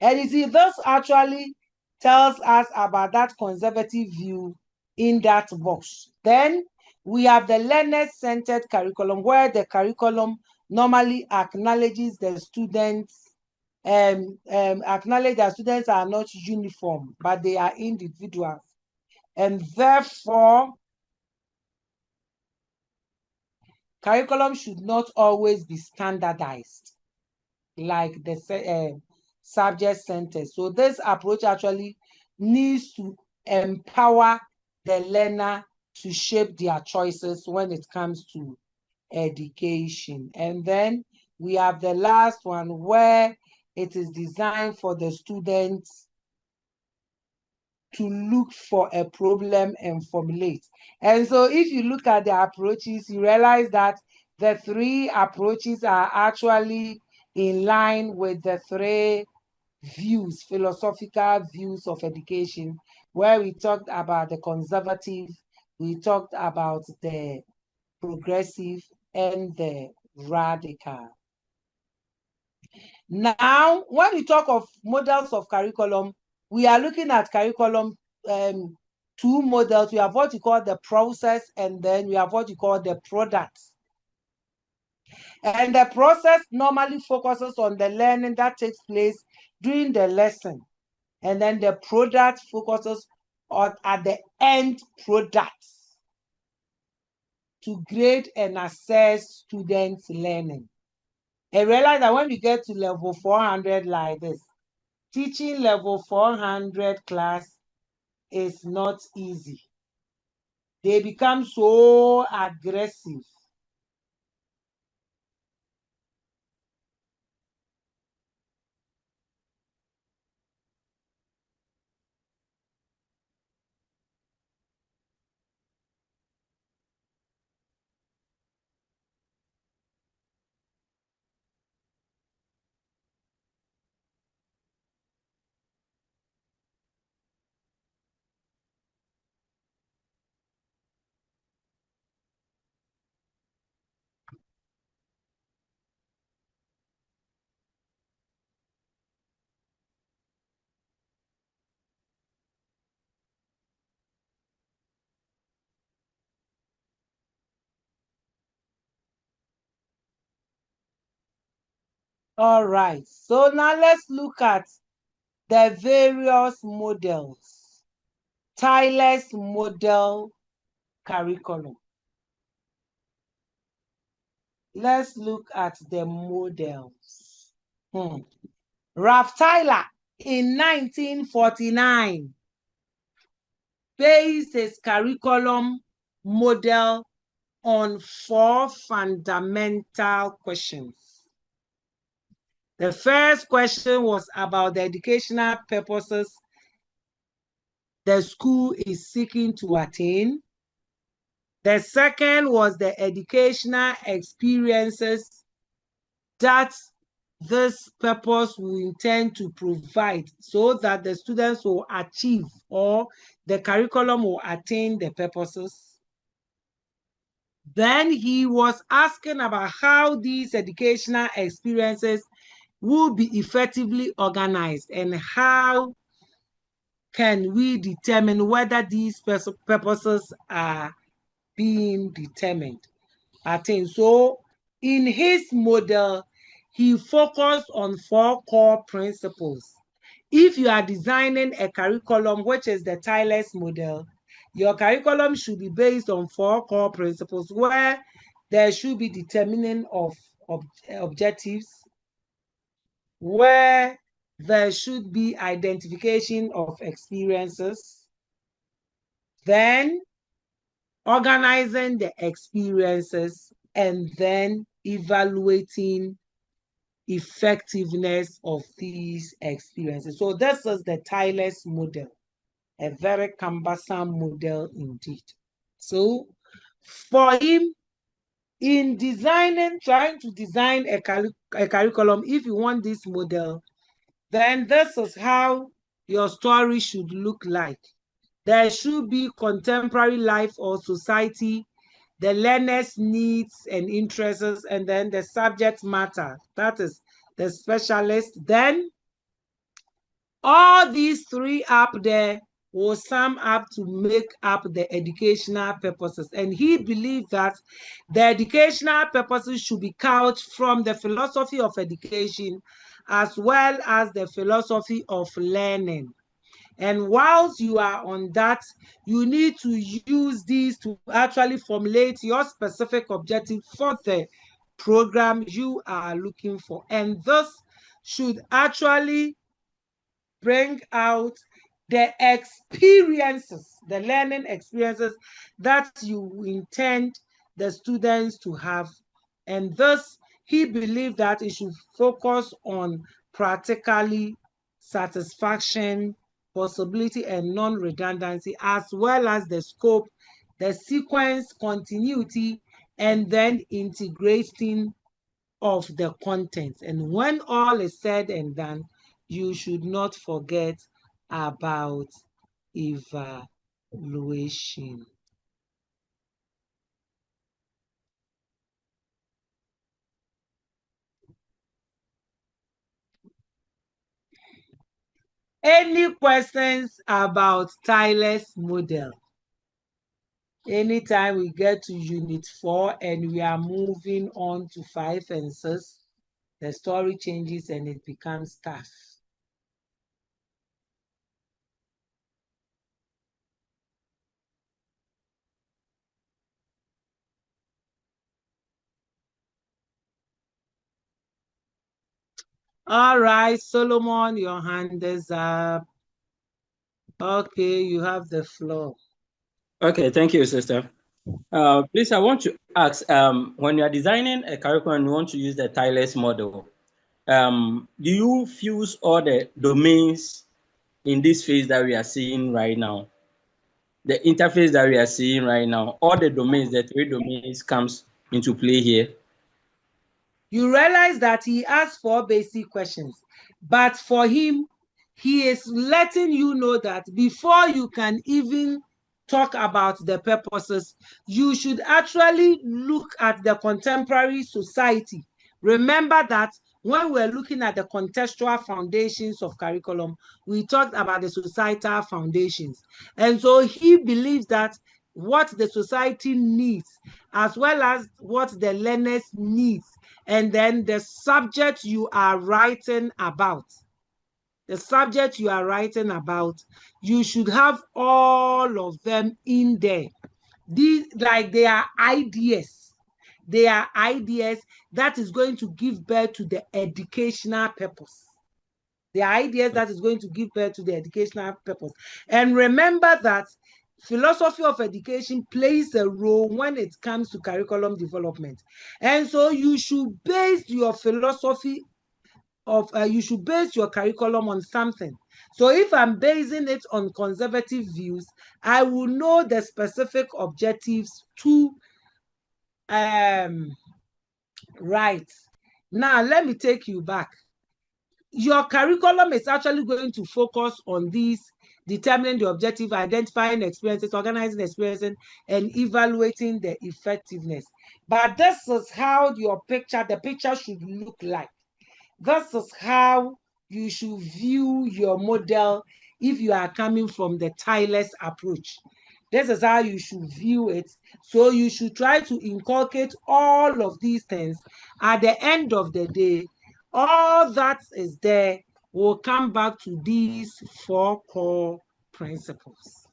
And you see, this actually tells us about that conservative view in that box. Then we have the learner-centered curriculum, where the curriculum normally acknowledges the students, acknowledge that students are not uniform, but they are individuals. And therefore, curriculum should not always be standardized like the subject-centered. So this approach actually needs to empower the learner to shape their choices when it comes to education. And then we have the last one, where it is designed for the students to look for a problem and formulate. And so if you look at the approaches, you realize that the three approaches are actually in line with the three views, philosophical views of education, where we talked about the conservative, we talked about the progressive, and the radical. Now, when we talk of models of curriculum, we are looking at curriculum, two models. We have what you call the process, and then we have what you call the product. And the process normally focuses on the learning that takes place during the lesson. And then the product focuses at the end product to grade and assess students' learning. And realize that when you get to level 400 like this, teaching level 400 class is not easy. They become so aggressive. All right, so now let's look at the various models. Tyler's model curriculum. Let's look at the models. Ralph Tyler in 1949 based his curriculum model on 4 fundamental questions. The first question was about the educational purposes the school is seeking to attain. The second was the educational experiences that this purpose will intend to provide so that the students will achieve or the curriculum will attain the purposes. Then he was asking about how these educational experiences will be effectively organized and how can we determine whether these purposes are being determined, attained. So in his model, he focused on 4 core principles. If you are designing a curriculum, which is the Tyler's model, your curriculum should be based on 4 core principles where there should be determining of objectives, where there should be identification of experiences, then organizing the experiences, and then evaluating effectiveness of these experiences. So this is the Tyler's model, a very cumbersome model indeed. So for him, in trying to design a curriculum, if you want this model, then this is how your story should look like. There should be contemporary life or society, the learner's needs and interests, and then the subject matter, that is the specialist. Then all these 3 up there will sum up to make up the educational purposes. And he believed that the educational purposes should be couched from the philosophy of education as well as the philosophy of learning. And whilst you are on that, you need to use these to actually formulate your specific objective for the program you are looking for. And this should actually bring out the experiences, the learning experiences that you intend the students to have. And thus, he believed that it should focus on practically satisfaction, possibility, and non-redundancy, as well as the scope, the sequence, continuity, and then integrating of the content. And when all is said and done, you should not forget about evaluation. Any questions about Tyler's model? Anytime we get to Unit 4 and we are moving on to 5 and 6, the story changes and it becomes tough. All right, Solomon, your hand is up. Okay, you have the floor. Okay, thank you, sister. Please, I want to ask, when you are designing a curriculum and you want to use the tileless model, do you fuse all the domains in this phase that we are seeing right now? The interface that we are seeing right now, all the domains, the 3 domains comes into play here. You realize that he asked 4 basic questions, but for him, he is letting you know that before you can even talk about the purposes, you should actually look at the contemporary society. Remember that when we're looking at the contextual foundations of curriculum, we talked about the societal foundations. And so he believes that what the society needs, as well as what the learners needs, and then the subject you are writing about. The subject you are writing about, you should have all of them in there. These, like, they are ideas. They are ideas that is going to give birth to the educational purpose. The ideas that is going to give birth to the educational purpose. And remember that philosophy of education plays a role when it comes to curriculum development. And so you should base your philosophy of, you should base your curriculum on something. So if I'm basing it on conservative views, I will know the specific objectives to write. Now, let me take you back. Your curriculum is actually going to focus on these: determining the objective, identifying experiences, organizing experiences, and evaluating the effectiveness. But this is how the picture should look like. This is how you should view your model if you are coming from the tileless approach. This is how you should view it. So you should try to inculcate all of these things. At the end of the day, all that is there will come back to these 4 core principles.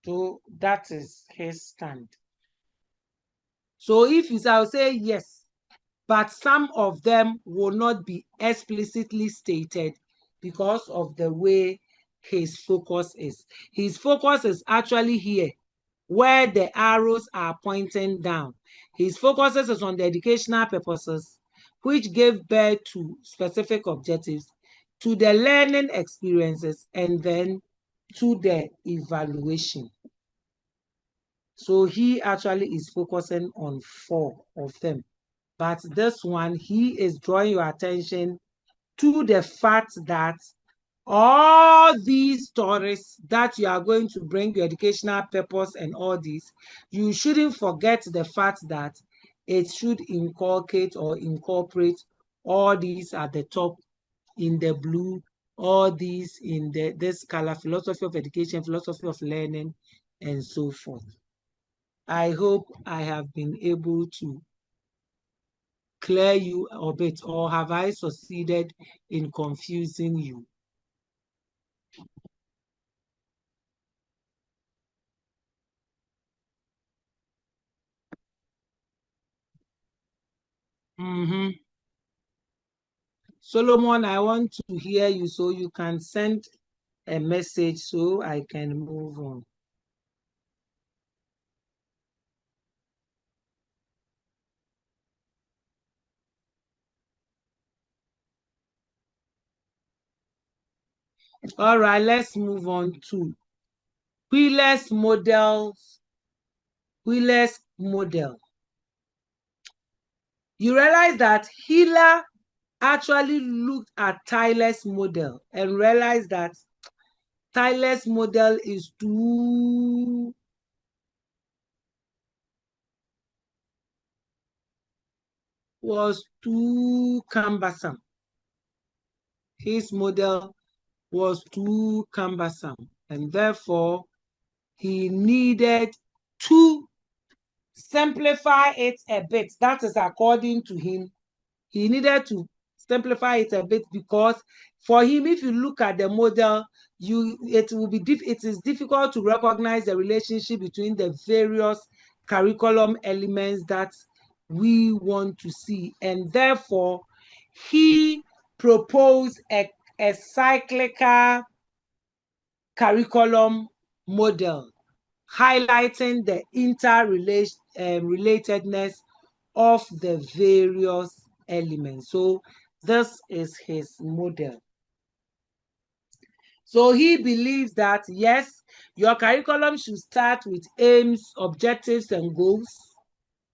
So that is his stand. So if you say, I'll say yes, but some of them will not be explicitly stated because of the way his focus is. His focus is actually here, where the arrows are pointing down. His focus is on the educational purposes, which gave birth to specific objectives, to the learning experiences, and then to the evaluation. So he actually is focusing on 4 of them. But this one, he is drawing your attention to the fact that all these stories that you are going to bring your educational purpose and all this, you shouldn't forget the fact that it should inculcate or incorporate all these at the top in the blue, all these in this color: philosophy of education, philosophy of learning, and so forth. I hope I have been able to clear you a bit, or have I succeeded in confusing you? Solomon, I want to hear you so you can send a message so I can move on. All right, let's move on to Wheeler's models. Wheeler's model. You realize that Wheeler actually looked at Tyler's model and realized that Tyler's model is was too cumbersome. His model was too cumbersome, and therefore he needed to simplify it a bit. That is according to him. He needed to simplify it a bit because for him, if you look at the model, it is difficult to recognize the relationship between the various curriculum elements that we want to see, and therefore he proposed a cyclical curriculum model highlighting the interrelatedness of the various elements. So this is his model. So he believes that, yes, your curriculum should start with aims, objectives, and goals.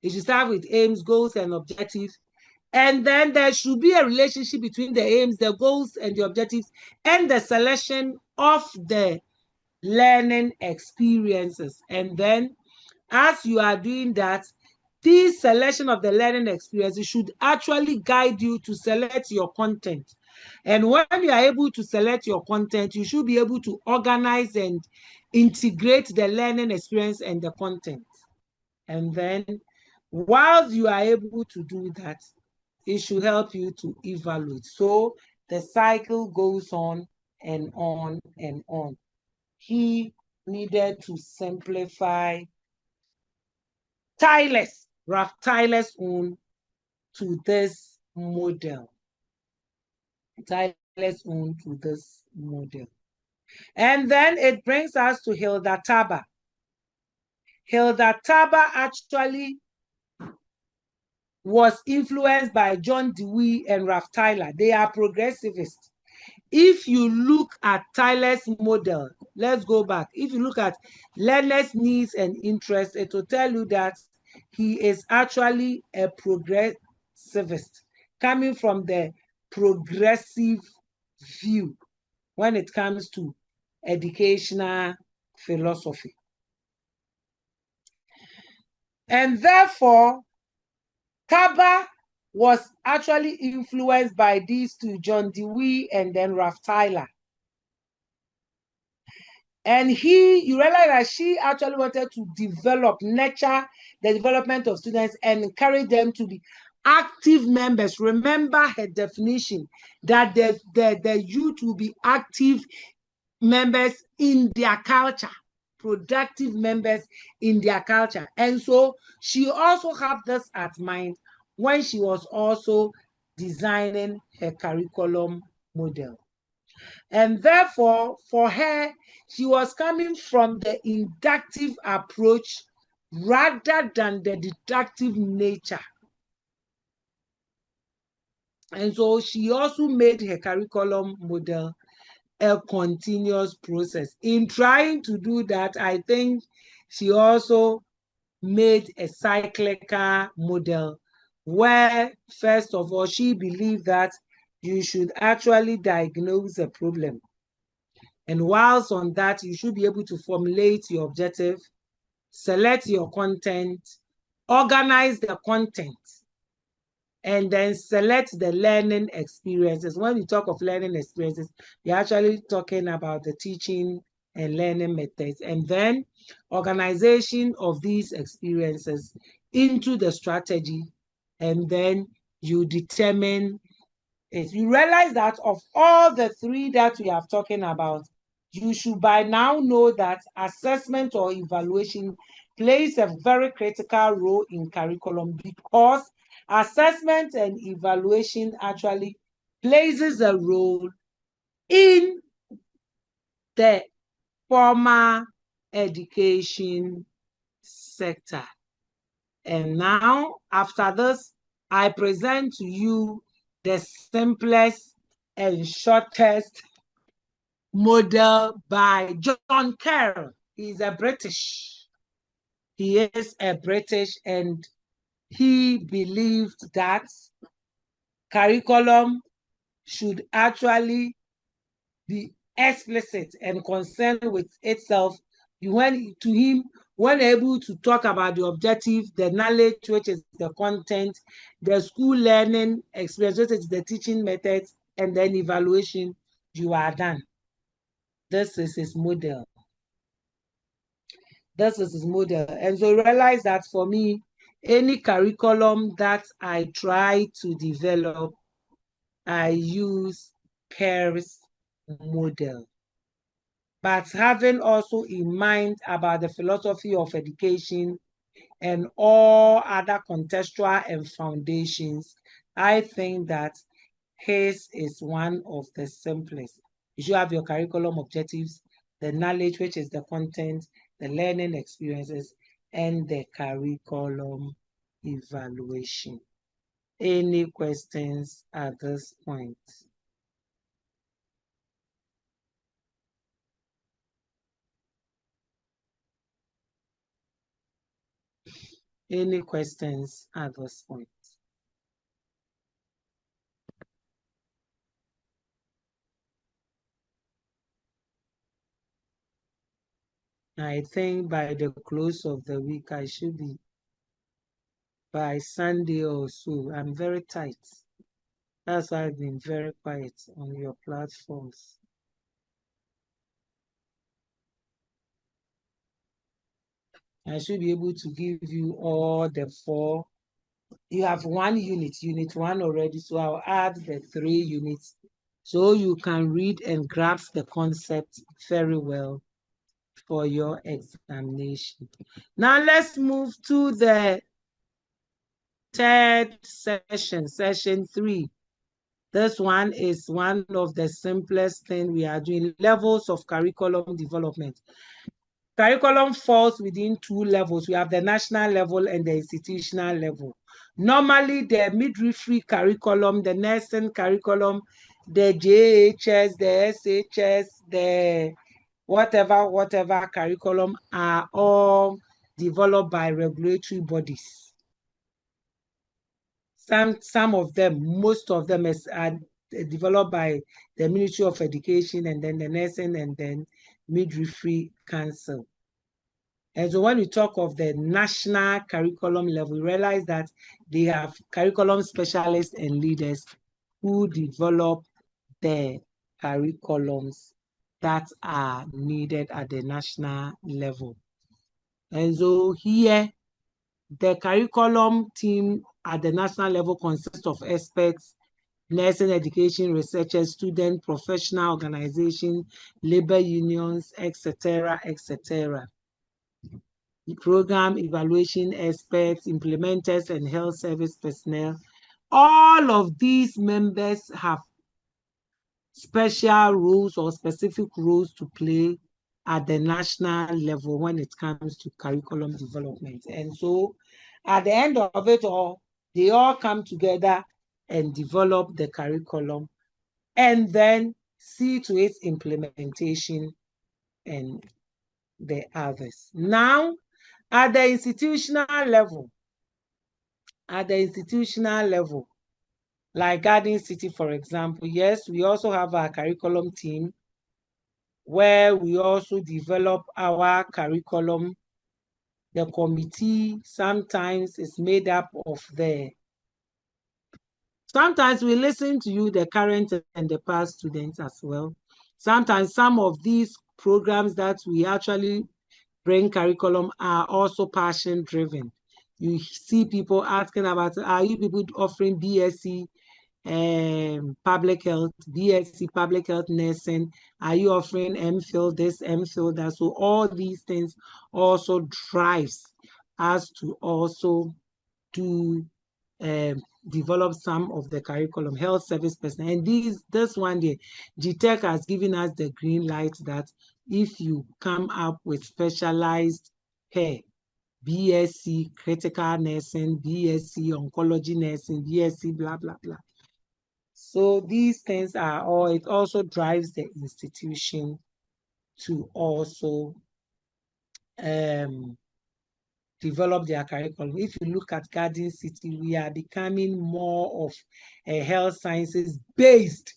It should start with aims, goals, and objectives. And then there should be a relationship between the aims, the goals, and the objectives, and the selection of the learning experiences. And then as you are doing that, this selection of the learning experiences should actually guide you to select your content. And when you are able to select your content, you should be able to organize and integrate the learning experience and the content. And then while you are able to do that, it should help you to evaluate. So the cycle goes on and on and on. He needed to simplify Ralph Tyler's own to this model. Tyler's own to this model. And then it brings us to Hilda Taba. Hilda Taba actually was influenced by John Dewey and Ralph Tyler. They are progressivists. If you look at Tyler's model, let's go back. If you look at learners' needs and interests, it will tell you that he is actually a progressivist, coming from the progressive view when it comes to educational philosophy. And therefore, Taba was actually influenced by these two, John Dewey and then Ralph Tyler. And you realize that she actually wanted to nurture the development of students and encourage them to be active members. Remember her definition that the youth will be active members in their culture, productive members in their culture. And so she also had this at mind when she was also designing her curriculum model. And therefore, for her, she was coming from the inductive approach rather than the deductive nature. And so she also made her curriculum model a continuous process. In trying to do that, I think she also made a cyclical model where, first of all, she believed that you should actually diagnose a problem. And whilst on that, you should be able to formulate your objective, select your content, organize the content, and then select the learning experiences. When we talk of learning experiences, we're actually talking about the teaching and learning methods, and then organization of these experiences into the strategy, and then you determine it. You realize that of all the three that we are talking about, you should by now know that assessment or evaluation plays a very critical role in curriculum, because assessment and evaluation actually plays a role in the formal education sector. And now, after this, I present to you the simplest and shortest model by John Carroll. He's a British. He is a British, and he believed that curriculum should actually be explicit and concerned with itself. When able to talk about the objective, the knowledge, which is the content, the school learning experience, which is the teaching methods, and then evaluation, you are done. This is his model. This is his model. And so realize that for me, any curriculum that I try to develop, I use CARE's model. But having also in mind about the philosophy of education and all other contextual and foundations, I think that his is one of the simplest. You should have your curriculum objectives, the knowledge, which is the content, the learning experiences, and the curriculum evaluation. Any questions at this point? Any questions at this point? I think by the close of the week, I should be by Sunday or so. I'm very tight. That's why I've been very quiet on your platforms. I should be able to give you all the 4. You have 1 unit, unit 1 already, so I'll add the 3 units so you can read and grasp the concept very well for your examination. Now let's move to the 3rd session, session 3. This one is one of the simplest things we are doing, levels of curriculum development. Curriculum falls within 2 levels. We have the national level and the institutional level. Normally, the midwifery curriculum, the nursing curriculum, the JHS, the SHS, the whatever curriculum are all developed by regulatory bodies. Some of them, most of them are developed by the Ministry of Education and then the Nursing and then Midwifery Council. And so when we talk of the national curriculum level, we realize that they have curriculum specialists and leaders who develop the curriculums that are needed at the national level. And so here, the curriculum team at the national level consists of experts, nursing education researchers, student, professional organizations, labor unions, etc., etc. The program evaluation experts, implementers, and health service personnel. All of these members have special roles or specific roles to play at the national level when it comes to curriculum development. And so at the end of it all, they all come together and develop the curriculum and then see to its implementation and the others. Now, at the institutional level, like Garden City, for example, yes, we also have our curriculum team where we also develop our curriculum. The committee sometimes is made up of sometimes we listen to you, the current and the past students as well. Sometimes some of these programs that we actually bring curriculum are also passion driven. You see people asking about, are you people offering BSc public health, BSc public health nursing? Are you offering MPhil this, MPhil that? So all these things also drives us to also to develop some of the curriculum, health service personnel. And this one day, GTech has given us the green light that if you come up with specialized care, BSc critical nursing, BSc oncology nursing, BSc blah, blah, blah. So these things are all, it also drives the institution to also develop their curriculum. If you look at Garden City, we are becoming more of a health sciences based.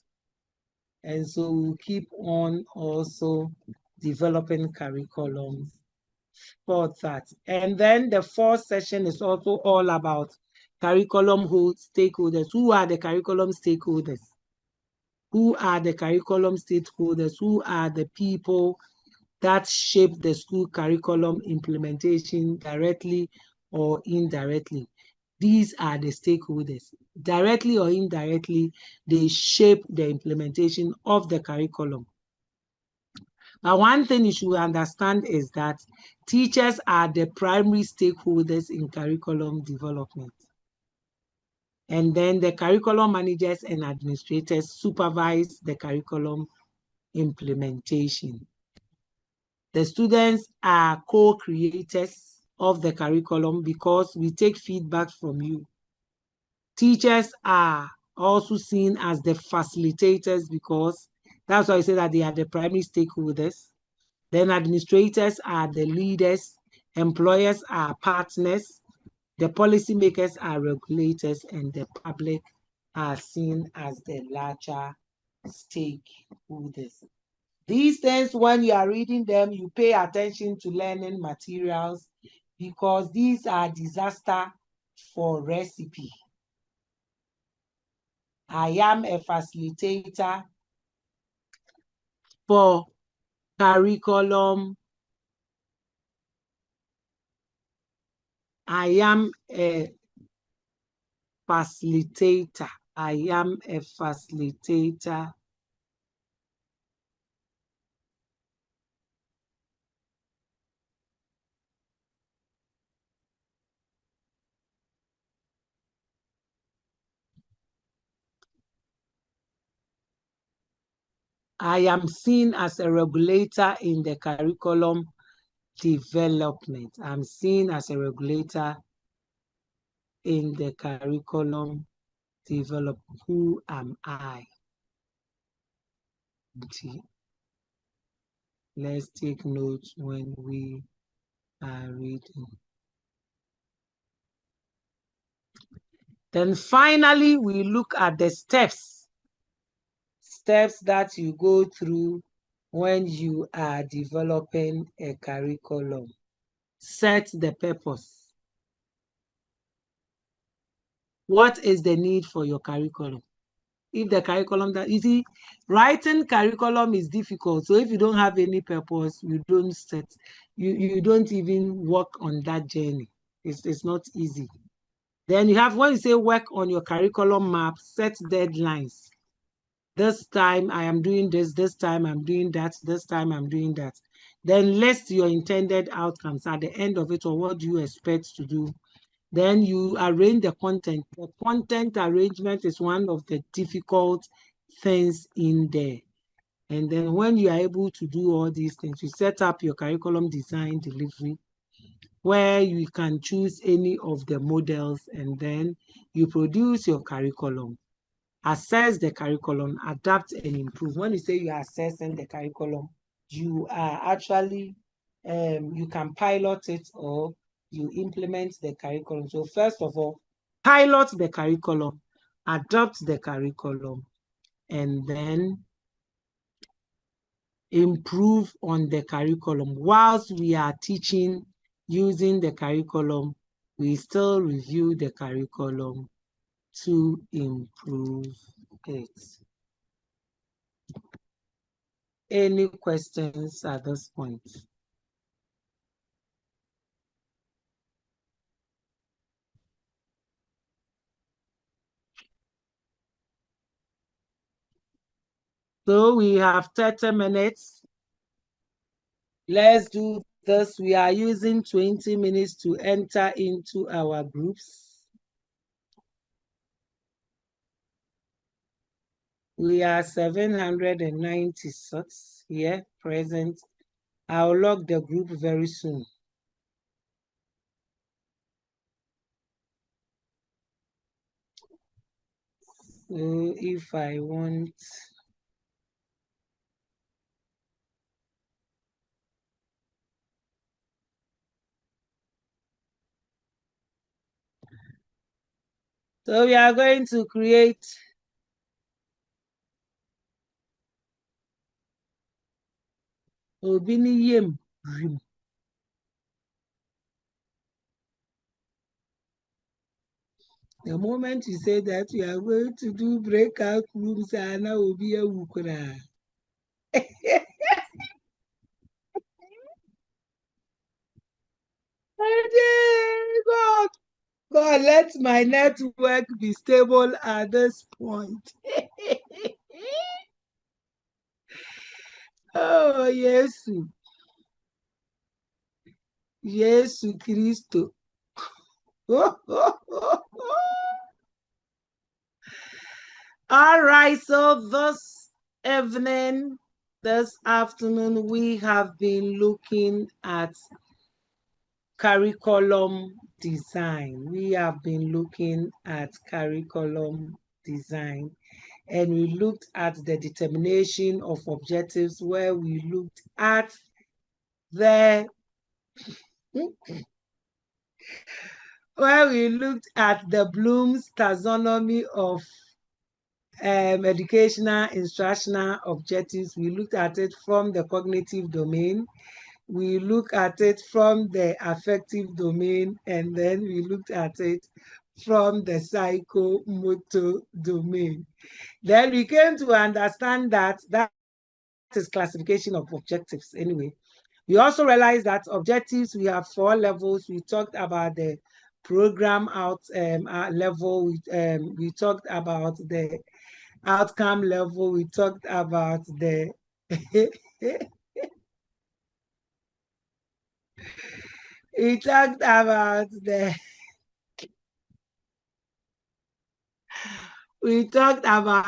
And so we'll keep on also developing curriculums for that. And then the 4th session is also all about curriculum stakeholders. Who are the curriculum stakeholders? Who are the curriculum stakeholders? Who are the people that shape the school curriculum implementation directly or indirectly. These are the stakeholders. Directly or indirectly, they shape the implementation of the curriculum. But one thing you should understand is that teachers are the primary stakeholders in curriculum development. And then the curriculum managers and administrators supervise the curriculum implementation. The students are co-creators of the curriculum because we take feedback from you. Teachers are also seen as the facilitators because that's why I say that they are the primary stakeholders. Then administrators are the leaders, employers are partners, the policymakers are regulators, and the public are seen as the larger stakeholders. These things, when you are reading them, you pay attention to learning materials because these are disaster for recipe. I am a facilitator for curriculum. I am a facilitator. I am a facilitator I am seen as a regulator in the curriculum development. I'm seen as a regulator in the curriculum development. Who am I? Let's take notes when we are reading. Then finally, we look at the steps that you go through when you are developing a curriculum. Set the purpose. What is the need for your curriculum? If the curriculum that you see, writing curriculum is difficult. So if you don't have any purpose, you don't set, you don't even work on that journey. It's not easy. Then you have, when you say work on your curriculum map, set deadlines. This time I am doing this time I'm doing that, this time I'm doing that. Then list your intended outcomes at the end of it, or what do you expect to do. Then you arrange the content. The content arrangement is one of the difficult things in there. And then when you are able to do all these things, you set up your curriculum design delivery, where you can choose any of the models, and then you produce your curriculum. Assess the curriculum, adapt and improve. When you say you are assessing the curriculum, you are actually, you can pilot it or you implement the curriculum. So first of all, pilot the curriculum, adapt the curriculum, and then improve on the curriculum. Whilst we are teaching using the curriculum, we still review the curriculum to improve it. Any questions at this point? So we have 30 minutes. Let's do this. We are using 20 minutes to enter into our groups. We are 796 here present. I'll log the group very soon. So if I want, so we are going to create Obiniyem Rim. The moment you say that we are going to do breakout rooms, and now will be a wukura. God, God, let my network be stable at this point. Oh, yes. Yes, Christo. All right, so this afternoon, we have been looking at curriculum design. We have been looking at curriculum design, and we looked at the determination of objectives, where we looked at the Bloom's taxonomy of educational instructional objectives. We looked at it from the cognitive domain. We looked at it from the affective domain, and then we looked at it from the psychomotor domain. Then we came to understand that is classification of objectives anyway. We also realized that objectives, we have 4 levels. We talked about the program out level. We talked about the outcome level. We talked about the we talked about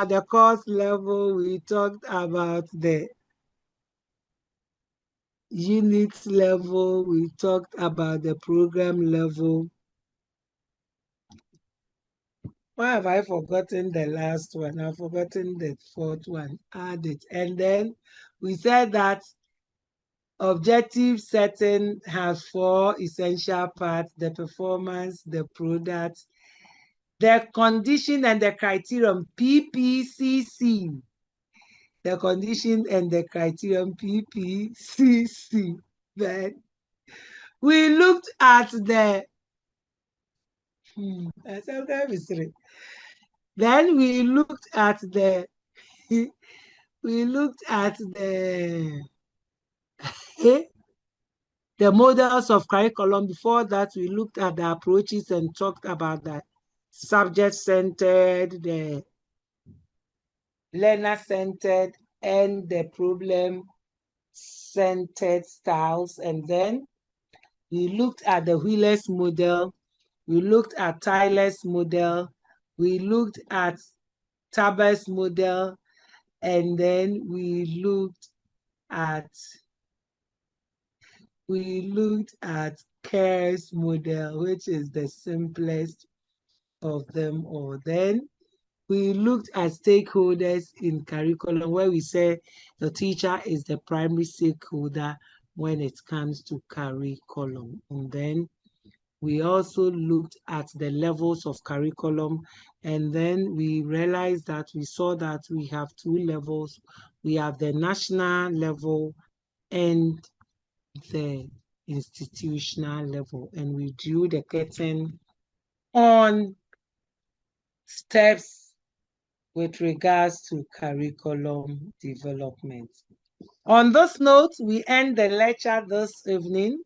the course level. We talked about the unit level. We talked about the program level. Why have I forgotten the last one? I've forgotten the 4th one. Add it. And then we said that objective setting has 4 essential parts: the performance, the product, the condition, and the criterion, PPCC. The condition and the criterion, PPCC. Then we looked at the then we looked at the the models of curriculum. Before that, we looked at the approaches and talked about the subject-centered, the learner-centered, and the problem-centered styles. And then we looked at the Wheeler's model. We looked at Tyler's model. We looked at Taber's model. And then we looked at Kerr's model, which is the simplest of them all. Then we looked at stakeholders in curriculum, where we say the teacher is the primary stakeholder when it comes to curriculum. And then we also looked at the levels of curriculum, and then we realized that we saw that we have 2 levels. We have the national level and the institutional level, and we drew the curtain on steps with regards to curriculum development. On this note, we end the lecture this evening.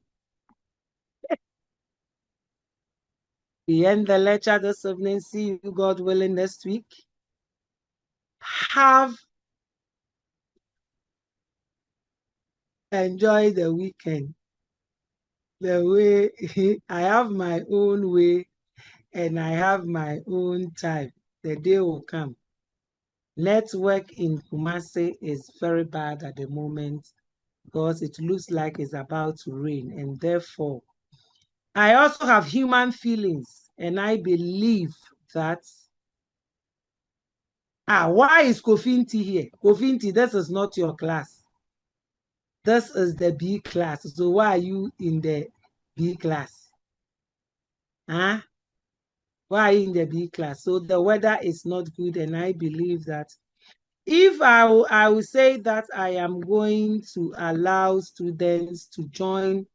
See you, God willing, next week. Enjoy the weekend. The way I have my own way, and I have my own time. The day will come. Network in Kumasi is very bad at the moment because it looks like it's about to rain, and therefore I also have human feelings, and I believe that why is Kofinti here? Kofinti, this is not your class. This is the B class. So why are you in the B class? Why are you in the B class? So the weather is not good, and I believe that if I will say that I am going to allow students to join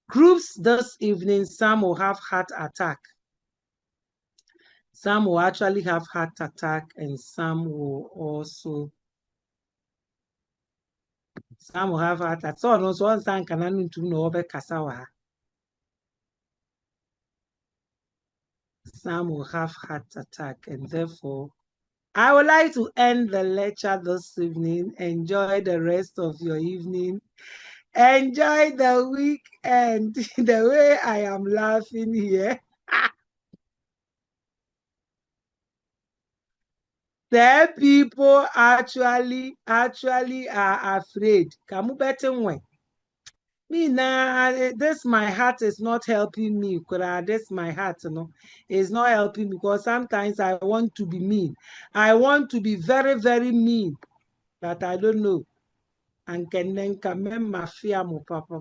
groups this evening, some will have heart attack. Some will actually have heart attack, and some will have heart attack. So no so one can no be kasawa. some will have heart attack, and therefore I would like to end the lecture this evening. Enjoy the rest of your evening. Enjoy the weekend. The way I am laughing here. The people actually are afraid. Kamu betting when? Me now, this my heart is not helping me. This my heart, is not helping me because sometimes I want to be mean. I want to be very, very mean, but I don't know. And can then come mafia mo papa.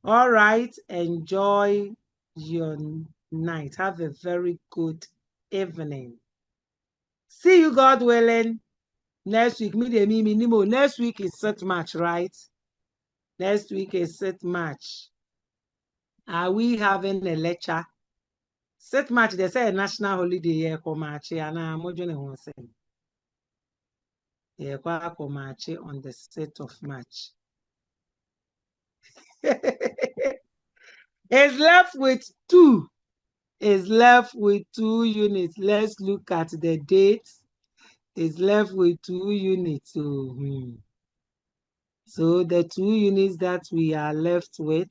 All right, enjoy your night. Have a very good evening. See you, God willing, next week. Next week is set match, right? Next week is set match. Are we having a lecture? Set match, they say a national holiday here for March, and I'm on the 6th of March. It's left with 2. It's left with 2 units. Let's look at the dates. It's left with 2 units. So the 2 units that we are left with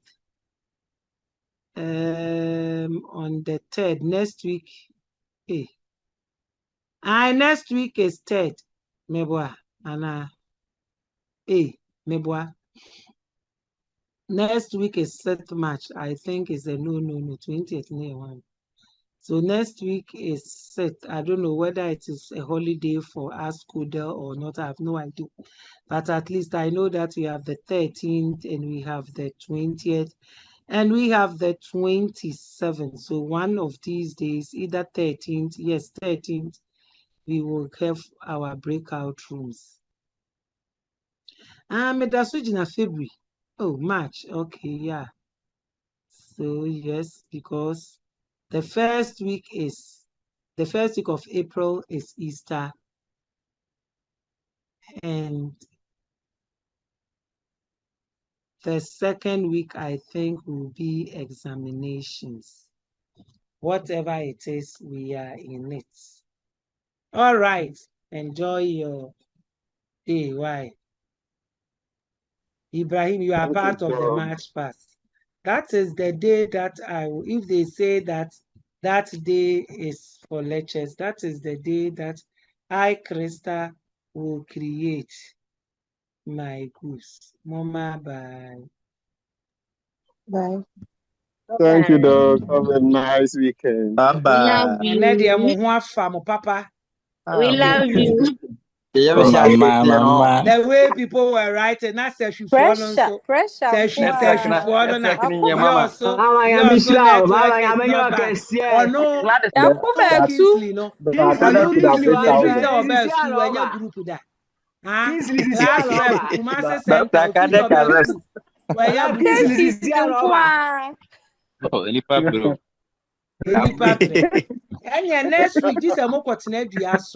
on the 3rd, next week. Next week is 3rd. Meboa. Meboa. Next week is 7th March. I think it's a no, 20th. No. So next week is set. I don't know whether it is a holiday for us, CODeL, or not. I have no idea. But at least I know that we have the 13th and we have the 20th and we have the 27th. So one of these days, either 13th, yes, 13th, we will have our breakout rooms. Medasujina February. Oh, March. Okay, yeah. So yes, because the first week of April is Easter, and the second week I think will be examinations. Whatever it is, we are in it. All right, enjoy your day. Why? Ibrahim, you are part of the March Past. That is the day that if they say that day is for lectures, that is the day that CHRISTA will create my goose. Mama, bye. Bye. Thank you, Doc. Have a nice weekend. Bye-bye. And let the papa. We love you. The way people were writing, I said she Pressure. Yours so Kingsley no. Last rep, Kumase Center, next week, this is a more continent. It's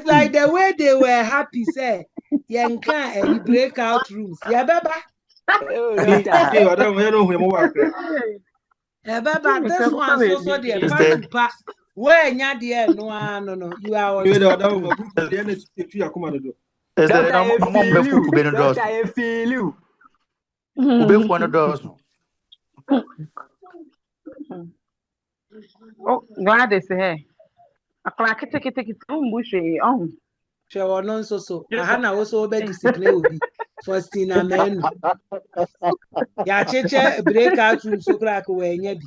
like the way they were happy, say, Yanka breakout rooms. Yeah, baba. This one so the where no, you are oh, glad is here. A crack it, sure no so. Hana also be discipline will be first in a man. Ya cheche breakout room so crack we nya bi.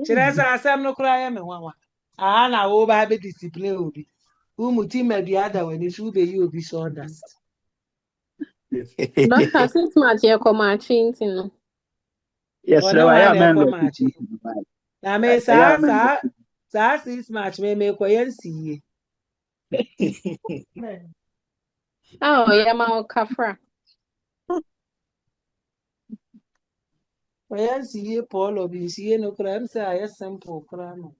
Chiresa asem no kra ya me nwa. Hana wo ba be discipline will be. Umuti mediada when it should be you be sawdust. Doctor, since March here come marching, no. Yes, sir. I am marching. Na me sa 6 March me koyensi. Oh, yeah, ma kafra. I see Paul or be see no crime, say I simple crime.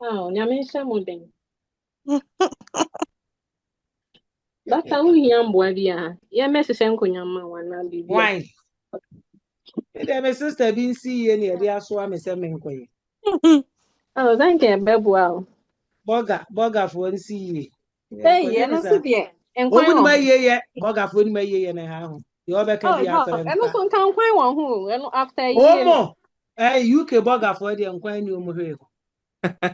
Oh, nyamisha modern. Doctor, who yam boavia? Ya message and kunyama wana bibi. Why? My sister been see any idea so I'm a semen quay. Oh, thank you, Bebual. Boga for one see. Hey, yeah, no, so dear. And quite Woman my one. ye, Boga for my ye and a half. The other can Oh, be after dog, them. and also can't quite one who, and after a Oh, year. more. UK Boga for the and quite new.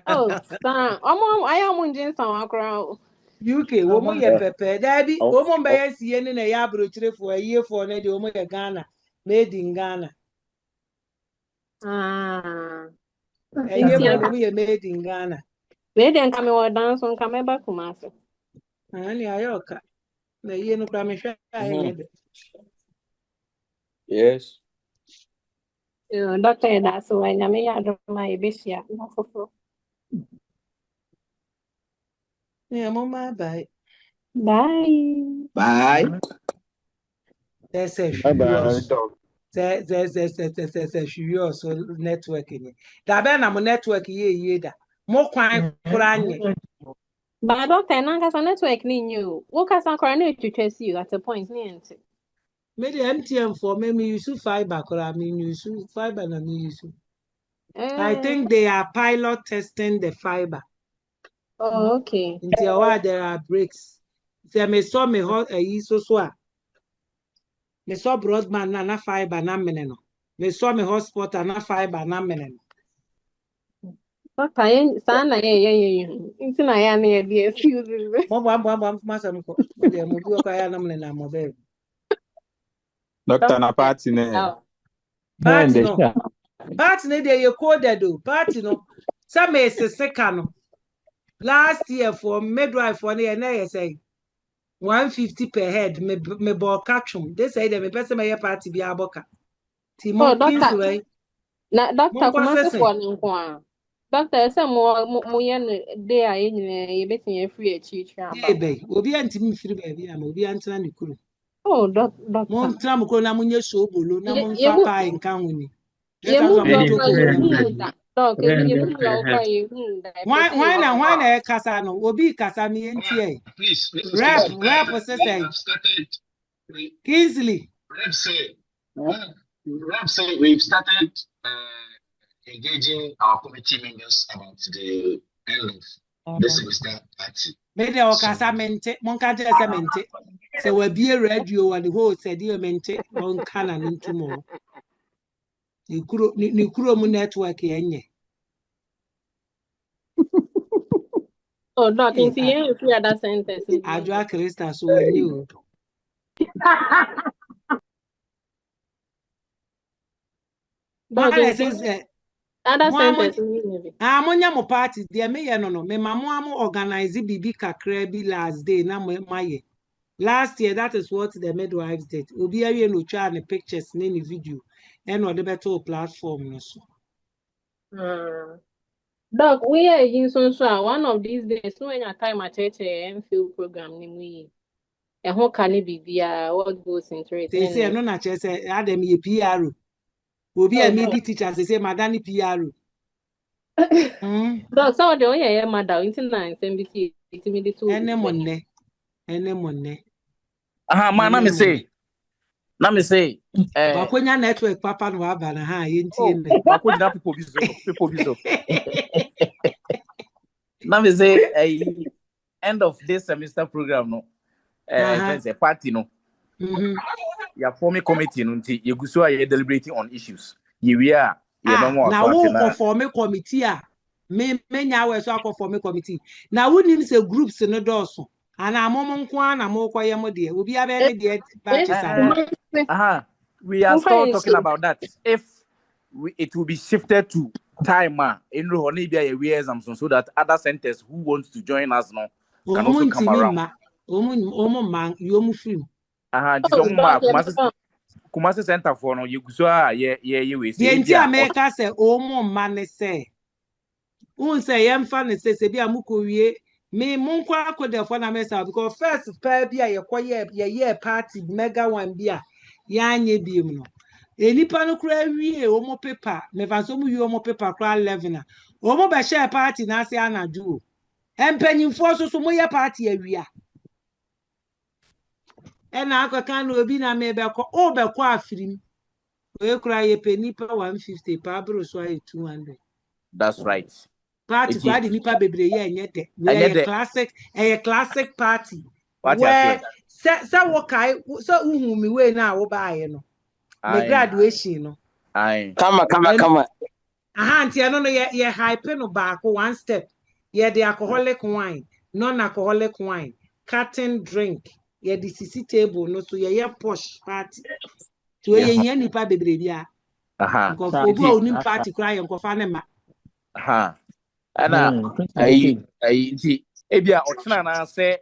Oh, son, I am on James on crowd. UK, woman ye pepe, Daddy, woman by see any a yabro for a year for an woman Ghana, made in Ghana. Ah, A year for woman made in Ghana. where then come over dance on come back to master. Ani ayoka. Na ye no kwame hwa aye de. Yes. Doctor, that's why I may have my bishia. Yeah, mama bye. Bye. Bye. There's a Bye-bye, yours. dog. There's yours so networking. Da be na mo network ye da. Mo kwan kura nye. But doctor, I network you. What can I cry to trace you at a point? Me the MTN for me use fiber kura me use fiber na me use. I think they are pilot testing the fiber. Oh, okay. Until while there are breaks. Say me saw me hot so. Me saw broadband na fiber na mene no. Me saw me hotspot na fiber na mene no. Doctor, sana into my idea. Excuse Mo masam ko. Mo de mo bi o kaya na mene na mo be. Doctor na party ne. Party no. Party ne dey coded do. Party no. Some me seseka no. Last year for midwife for na say 150 per head me bo catchum. They say me person me party bi aboka. Ti mo Oh, doctor. Kingsway. Na doctor Mo kuma se kwasese. for nko. Doctor say mo yen dey a yen betin free chichira Dey ba. be. Obi antimi firi ba bi am obi antena ne kuro. Oh, doctor. Mo ntena mo kuro na mo nye so bolo na mo Ye mfa mu pa nka honi. ye Eka mu so mo doctor toko ye na mo. hu doc ye mu doctor ye hu da Why na kasa no obi kasa mi entie. Please, this is Rap Kingsley. We say have started. Kingsley. Rap say we've started engaging our committee members about the end of this semester party. Me de o kasa mente mon ka je se mente. Se we bie radio wa the whole said you mente on kana ntumo. Ni kuro mu network yenye. Oh, doc, into ye free other sentence. Ajwa CHRISTA so wenye o. Doc, other sentence. Amonya mo party there me ye no me mamo organize bibi kakra bi last day na maye. Last year that is what the midwives did. Obi awie no twa ne pictures ne ne video and on the better platform no so. Doc, we are in so one of these days when your time at church and field program ni we. E ho ka ne bibia what goes into it. They say no na che say Adam ye PRO. Obi a me di teacher say madani PRO. Doc, so the way I mother into 9 MBC itimidi to. Ene monne. Man, na me say. Bakonya network papa no aba na ha ye ntie me. Bakonya people bizo. Na me say end of this semester program no. Friends, a party no. Ya forming committee no nti ye guso a ye deliberating on issues. Ye we are ye no more na wo ko form committee a me nya we so akọ form committee. Na wo nim say groups no doso. Ana amom nko ana mo koye mo de. Obi abe ne de batches we are still talking about that. If it will be shifted to time in the exams so that other centers who wants to join us now can also come around. Kumasi center for no you so ye we say the America say man say un say yam fan say bia mukowie me monkwa akode for na mesa because first pair bia ye party mega one bia ya anye biem no Enipa no kura wie omo paper me fa so mu wie omo paper kura 11 a omo be share party na ase anadu empanyimfo so mo ye party awia e na akaka na obi na me be ko o be ko afirim we kura ye penipa 150 pa bro so ay 200. That's right. Party kwa di nipa bebre ye enyete we a classic party where se wo kai so uhu mi we na wo baaye no me graduation no Come. Auntie, I don't know, you're hype no back one step. Yeah, the alcoholic wine, non-alcoholic wine, curtain drink. Yeah, the CC table, no, so yeah, posh party. To a yenny party, baby. Go for go party cry and go find them. And I see. Ebia Ochina say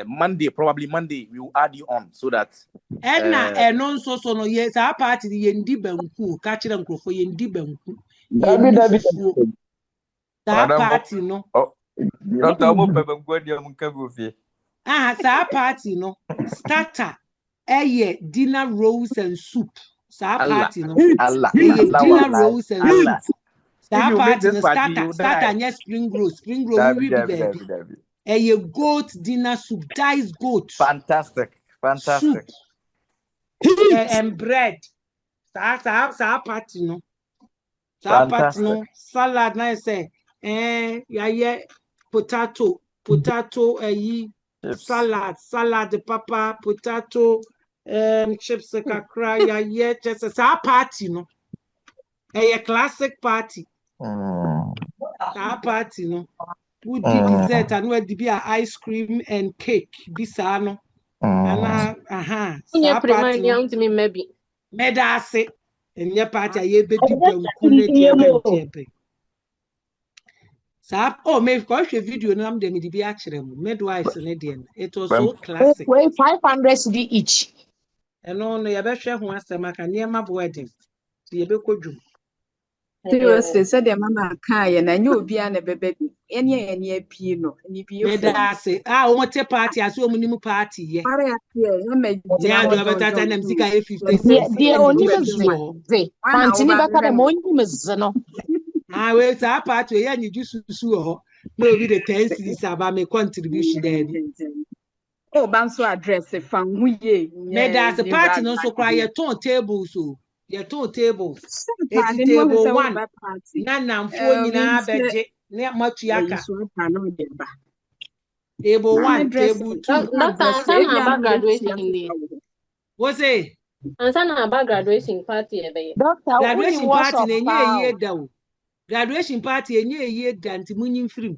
Monday, probably Monday, we will add you on so that. And non so no yes, our party the yendi banku, catch them for yendi banku. That party no. Doctor mo pebe ngwadi amunka gofi. Sa party no. Starter. Dinner rolls and soup. Sa party no. Dinner rolls and soup. Sa party no starter nya spring roll we be baby. Goat dinner soup, diced goat. Fantastic. Soup. And bread. Sa party no. Sa party no. Salad na say potato salad papa potato chips kakra just sa party no classic party sa party no would dessert and we be ice cream and cake bisa no ana sa party no maybe medase enye party aye be di banku ne tie me watch a video na am dem di bi akere mu midwives ne dem it was so classic. 500 CD each. And no ye be hwe ho asem aka niema wedding ye be kodwum. Seriously, said the mama kai na nye obi a na bebe bi ene apie no ni bi e da say o mote party aso o munimu party ye are apie na me ya do betata na msika 50 die oni meze pantini baka da mo oni meze no we sa party ye nyi jususu ho na obi the 10 series aba me contribution there bi o ban so address fa hu ye me da say party no so cry ye ton tables so ye ton tables it's table 1 na namfo nyina beje ne matuaka table 1 table 2 Doctor graduation day what's it about graduation party ebe Doctor graduation party na ye da o graduation party ye da ntimunyin film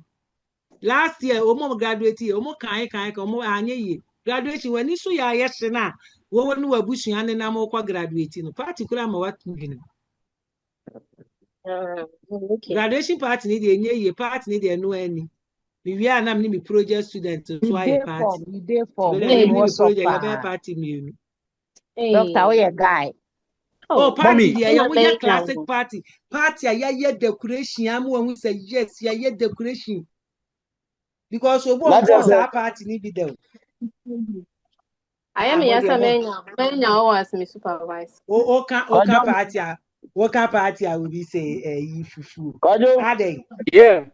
last year omo graduate omo kan omo anye ye graduation wani so ya yese na wo woni wabusu ane na mo kwa graduate no particular ma what ngini okay graduation party ni de enye ye party ni de no ani mi wi anam ni mi project student so I party we dey for project party mi Doctor we a guy party dia ya we classic party ya decoration am won say yes ya decoration because obo on party ni be there I am menya was me supervise oka party I will be say fufu ade yeah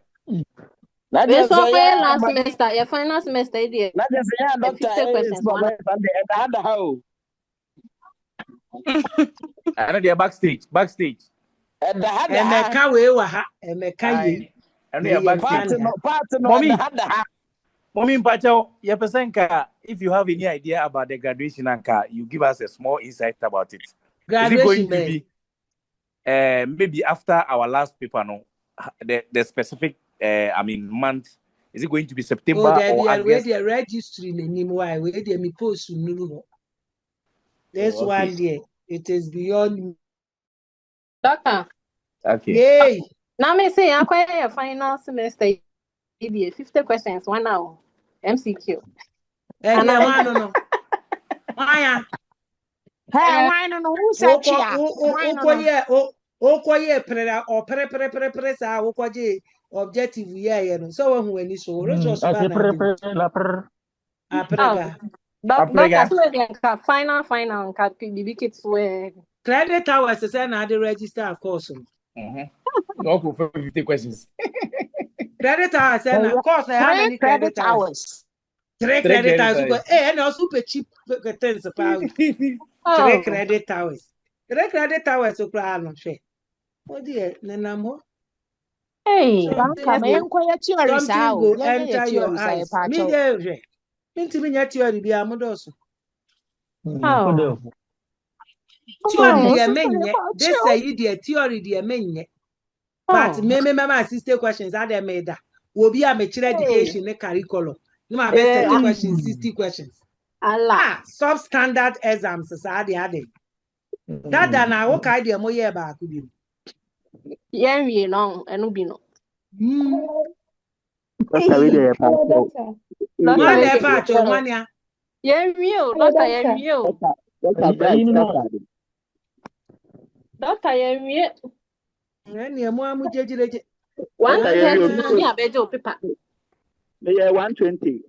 that's so last semester your final semester there na just yeah doctor and how I know they are backstage and the Emeka we wa ha Emeka ye and they are backstage Mommy Mpacho, if you have any idea about the graduation anka, you give us a small insight about it. Graduation is it going to be maybe after our last paper no the specific month, is it going to be September or August? The registry anymore we dey me post nuru this one there it is beyond Doctor okay yay now me say acquire your final semester 50 questions 1 hour MCQ and I no why who said pre sa wo kwaje objective ye no so when any so resource ba na Doctor so final ka bibi kits we Credit hours is another register of course. No, for 50 questions. Credit hours and course how many credit hours? 3 credit hours. And also super cheap things about 3 credit hours. 3 credit hours so plan share. Oh dear, Nanamo. Hey, Something go enter your eyes. Me there. Minti me nyati ori bi amodoso. Theory dey menye. They say you dey theory dey menye. But me assist questions are there made that. Will be a mature education ne curriculum. No ma best 30 questions, 60 questions. Substandard exams are the other. That na what kind of moye ba could be. Yeah, we long and ubino. Mania. Yeah, real, not I am real. That I am real. Any more mujeje. 130 I bet you paper. Yeah, 120.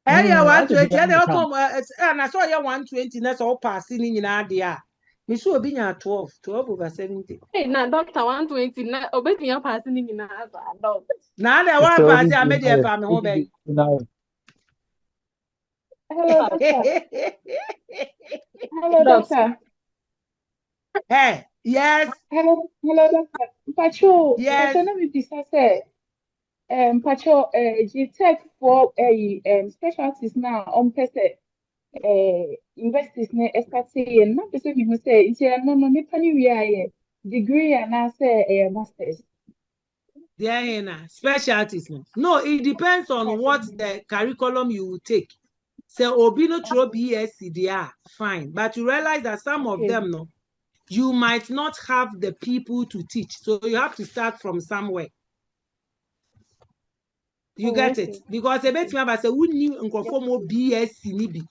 Area 120, and I come and I saw you 120, that's all passing in idea. Me sure being at 12 over 70. Hey, now doctor 120, now obey me up passing in adult. Now that one pass, I made your family home. Hello, doctor. Hey, yes. Hello, doctor. Pacho, yes. Let me discuss Pacho, G-Tech for specialties now on person. Universities ne SRT and not the same who say it's no we are degree and I say masters. Yeah, specialties. No, it depends on what the curriculum you will take. So Obino throw BSc they are fine, but you realize that some of them no, you might not have the people to teach, so you have to start from somewhere. You get it? Because a bit me say we knew more BSc nibi.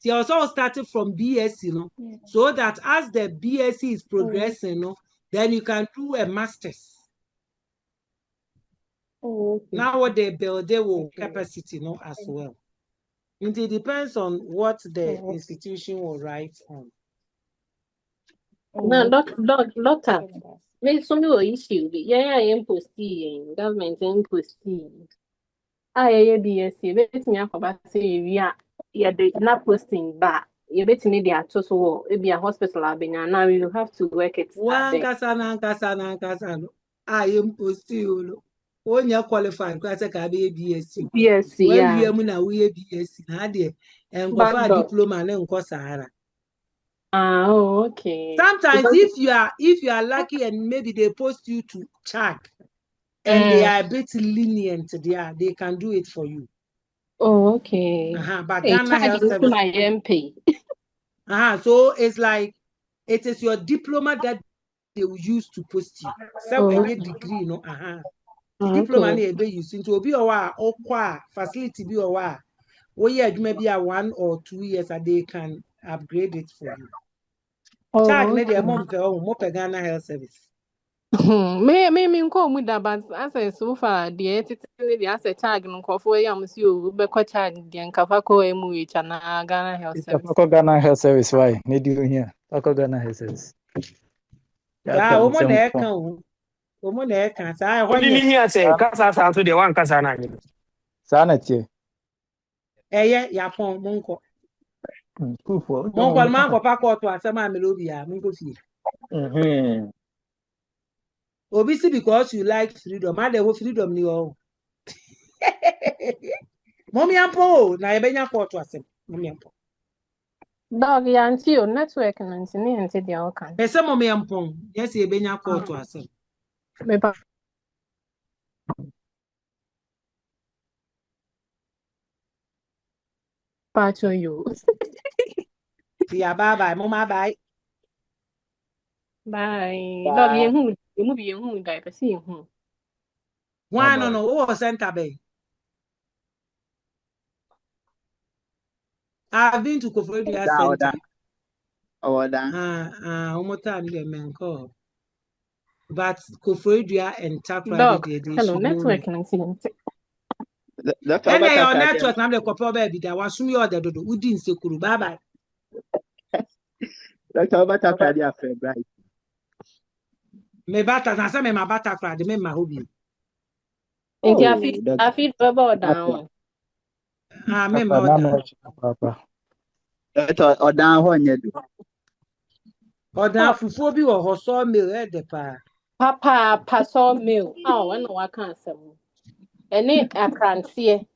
They also started from BSc, so that as the BSc is progressing, then you can do a master's. Now what they build, they will capacity, as well. It depends on what the institution will write on. No, doctor. Make some issue. Yeah, I am posting government imposting. I BSc. Bet me about say we are. Yeah, they not posting, but you bet me they are just so it be a hospital. Now you have to work it. One kasana. I am posting. When you qualify, because I can be BSc. BSc, when we are now we BSc. Now there and go for a diploma and go Sahara. Okay. Sometimes if you are lucky and maybe they post you to CHRISTA and they are a bit lenient there, they can do it for you. Oh, okay. But Ghana Health Service. My MP. So it's like it is your diploma that they will use to post you. So any degree, diploma they be using to be or facility be or maybe a 1 or 2 years and they can upgrade it for you. Charge maybe a mom per Ghana Health Service. Me call with that, but as I so far the as charge no for you be charge the Kafako MUH and Ghana Health Service. Ghana Health Service, why? Need you here? Ghana Health Service. Yeah, woman there can. Woman there can. I here say Kasa to the one Kasa na. Sanity. Yeah, phone monko. Monko man ko pa ko to asema melobia, monko fie. Obviously, because you like freedom, and there was freedom ni o. Mommy ampo, na ebenya ko to asem. Mommy ampo. Dog yanti o network na ntini ente dia o kan. Pese mommy ampo, yes ebenya ko to asem. Me pa. Pacho you. Yeah, bye, mama bye. Bye. Dog yen hu bi yen hu dai pese yen hu. Why no o center bay. I've been to Koforidua Center. Menko. But Koforidua and Takrady hello, network and and your network now the copper baby that was me or the do didn't say kuru bye. Dr. Bata Kradi affair, right? Me bata na say me ma bata krade me ma hobi. Nti afi baba down. Me ma oda. Papa. Odan ho nye do. Oda fufuo bi wo ho so meal e de pa. Papa paso meal. Oh, when no can asem. Ene akrantie.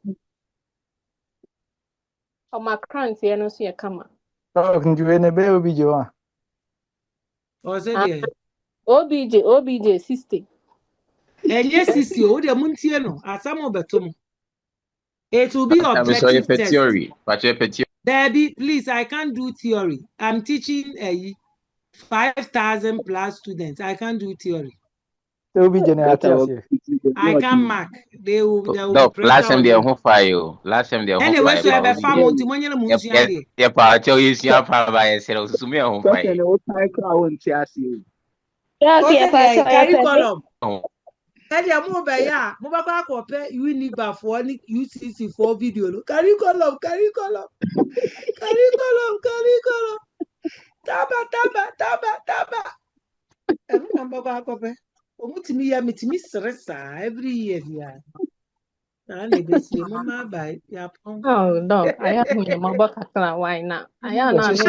O makrantie no so ye kama. Oh, njiwe ne be obi jo. O se de. OBJ 60. Enye 60 o de muntie no asam obetom. It will be objective test. Theory. Debbie, please, I can't do theory. I'm teaching 5,000 plus students. I can't do theory. OBJ ne I can mark. There will be pressure. Last time they are on fire. Last time they are on fire. Anyway, so I have a family to money munsiande. Yeah, pa tell you see how far by yourself. So me on fire. Question o tai kra won ti ase. Curriculum. Adi amu be ya, mo ba kwa kope Uniba for ni UCC for video lo. Curriculum. Taba. Every number kwa kope. Omutimi ya mitimi stressa every year ya. Na na besi mama bai ya pon. Oh no, I have my mobile kakra why now? I am not.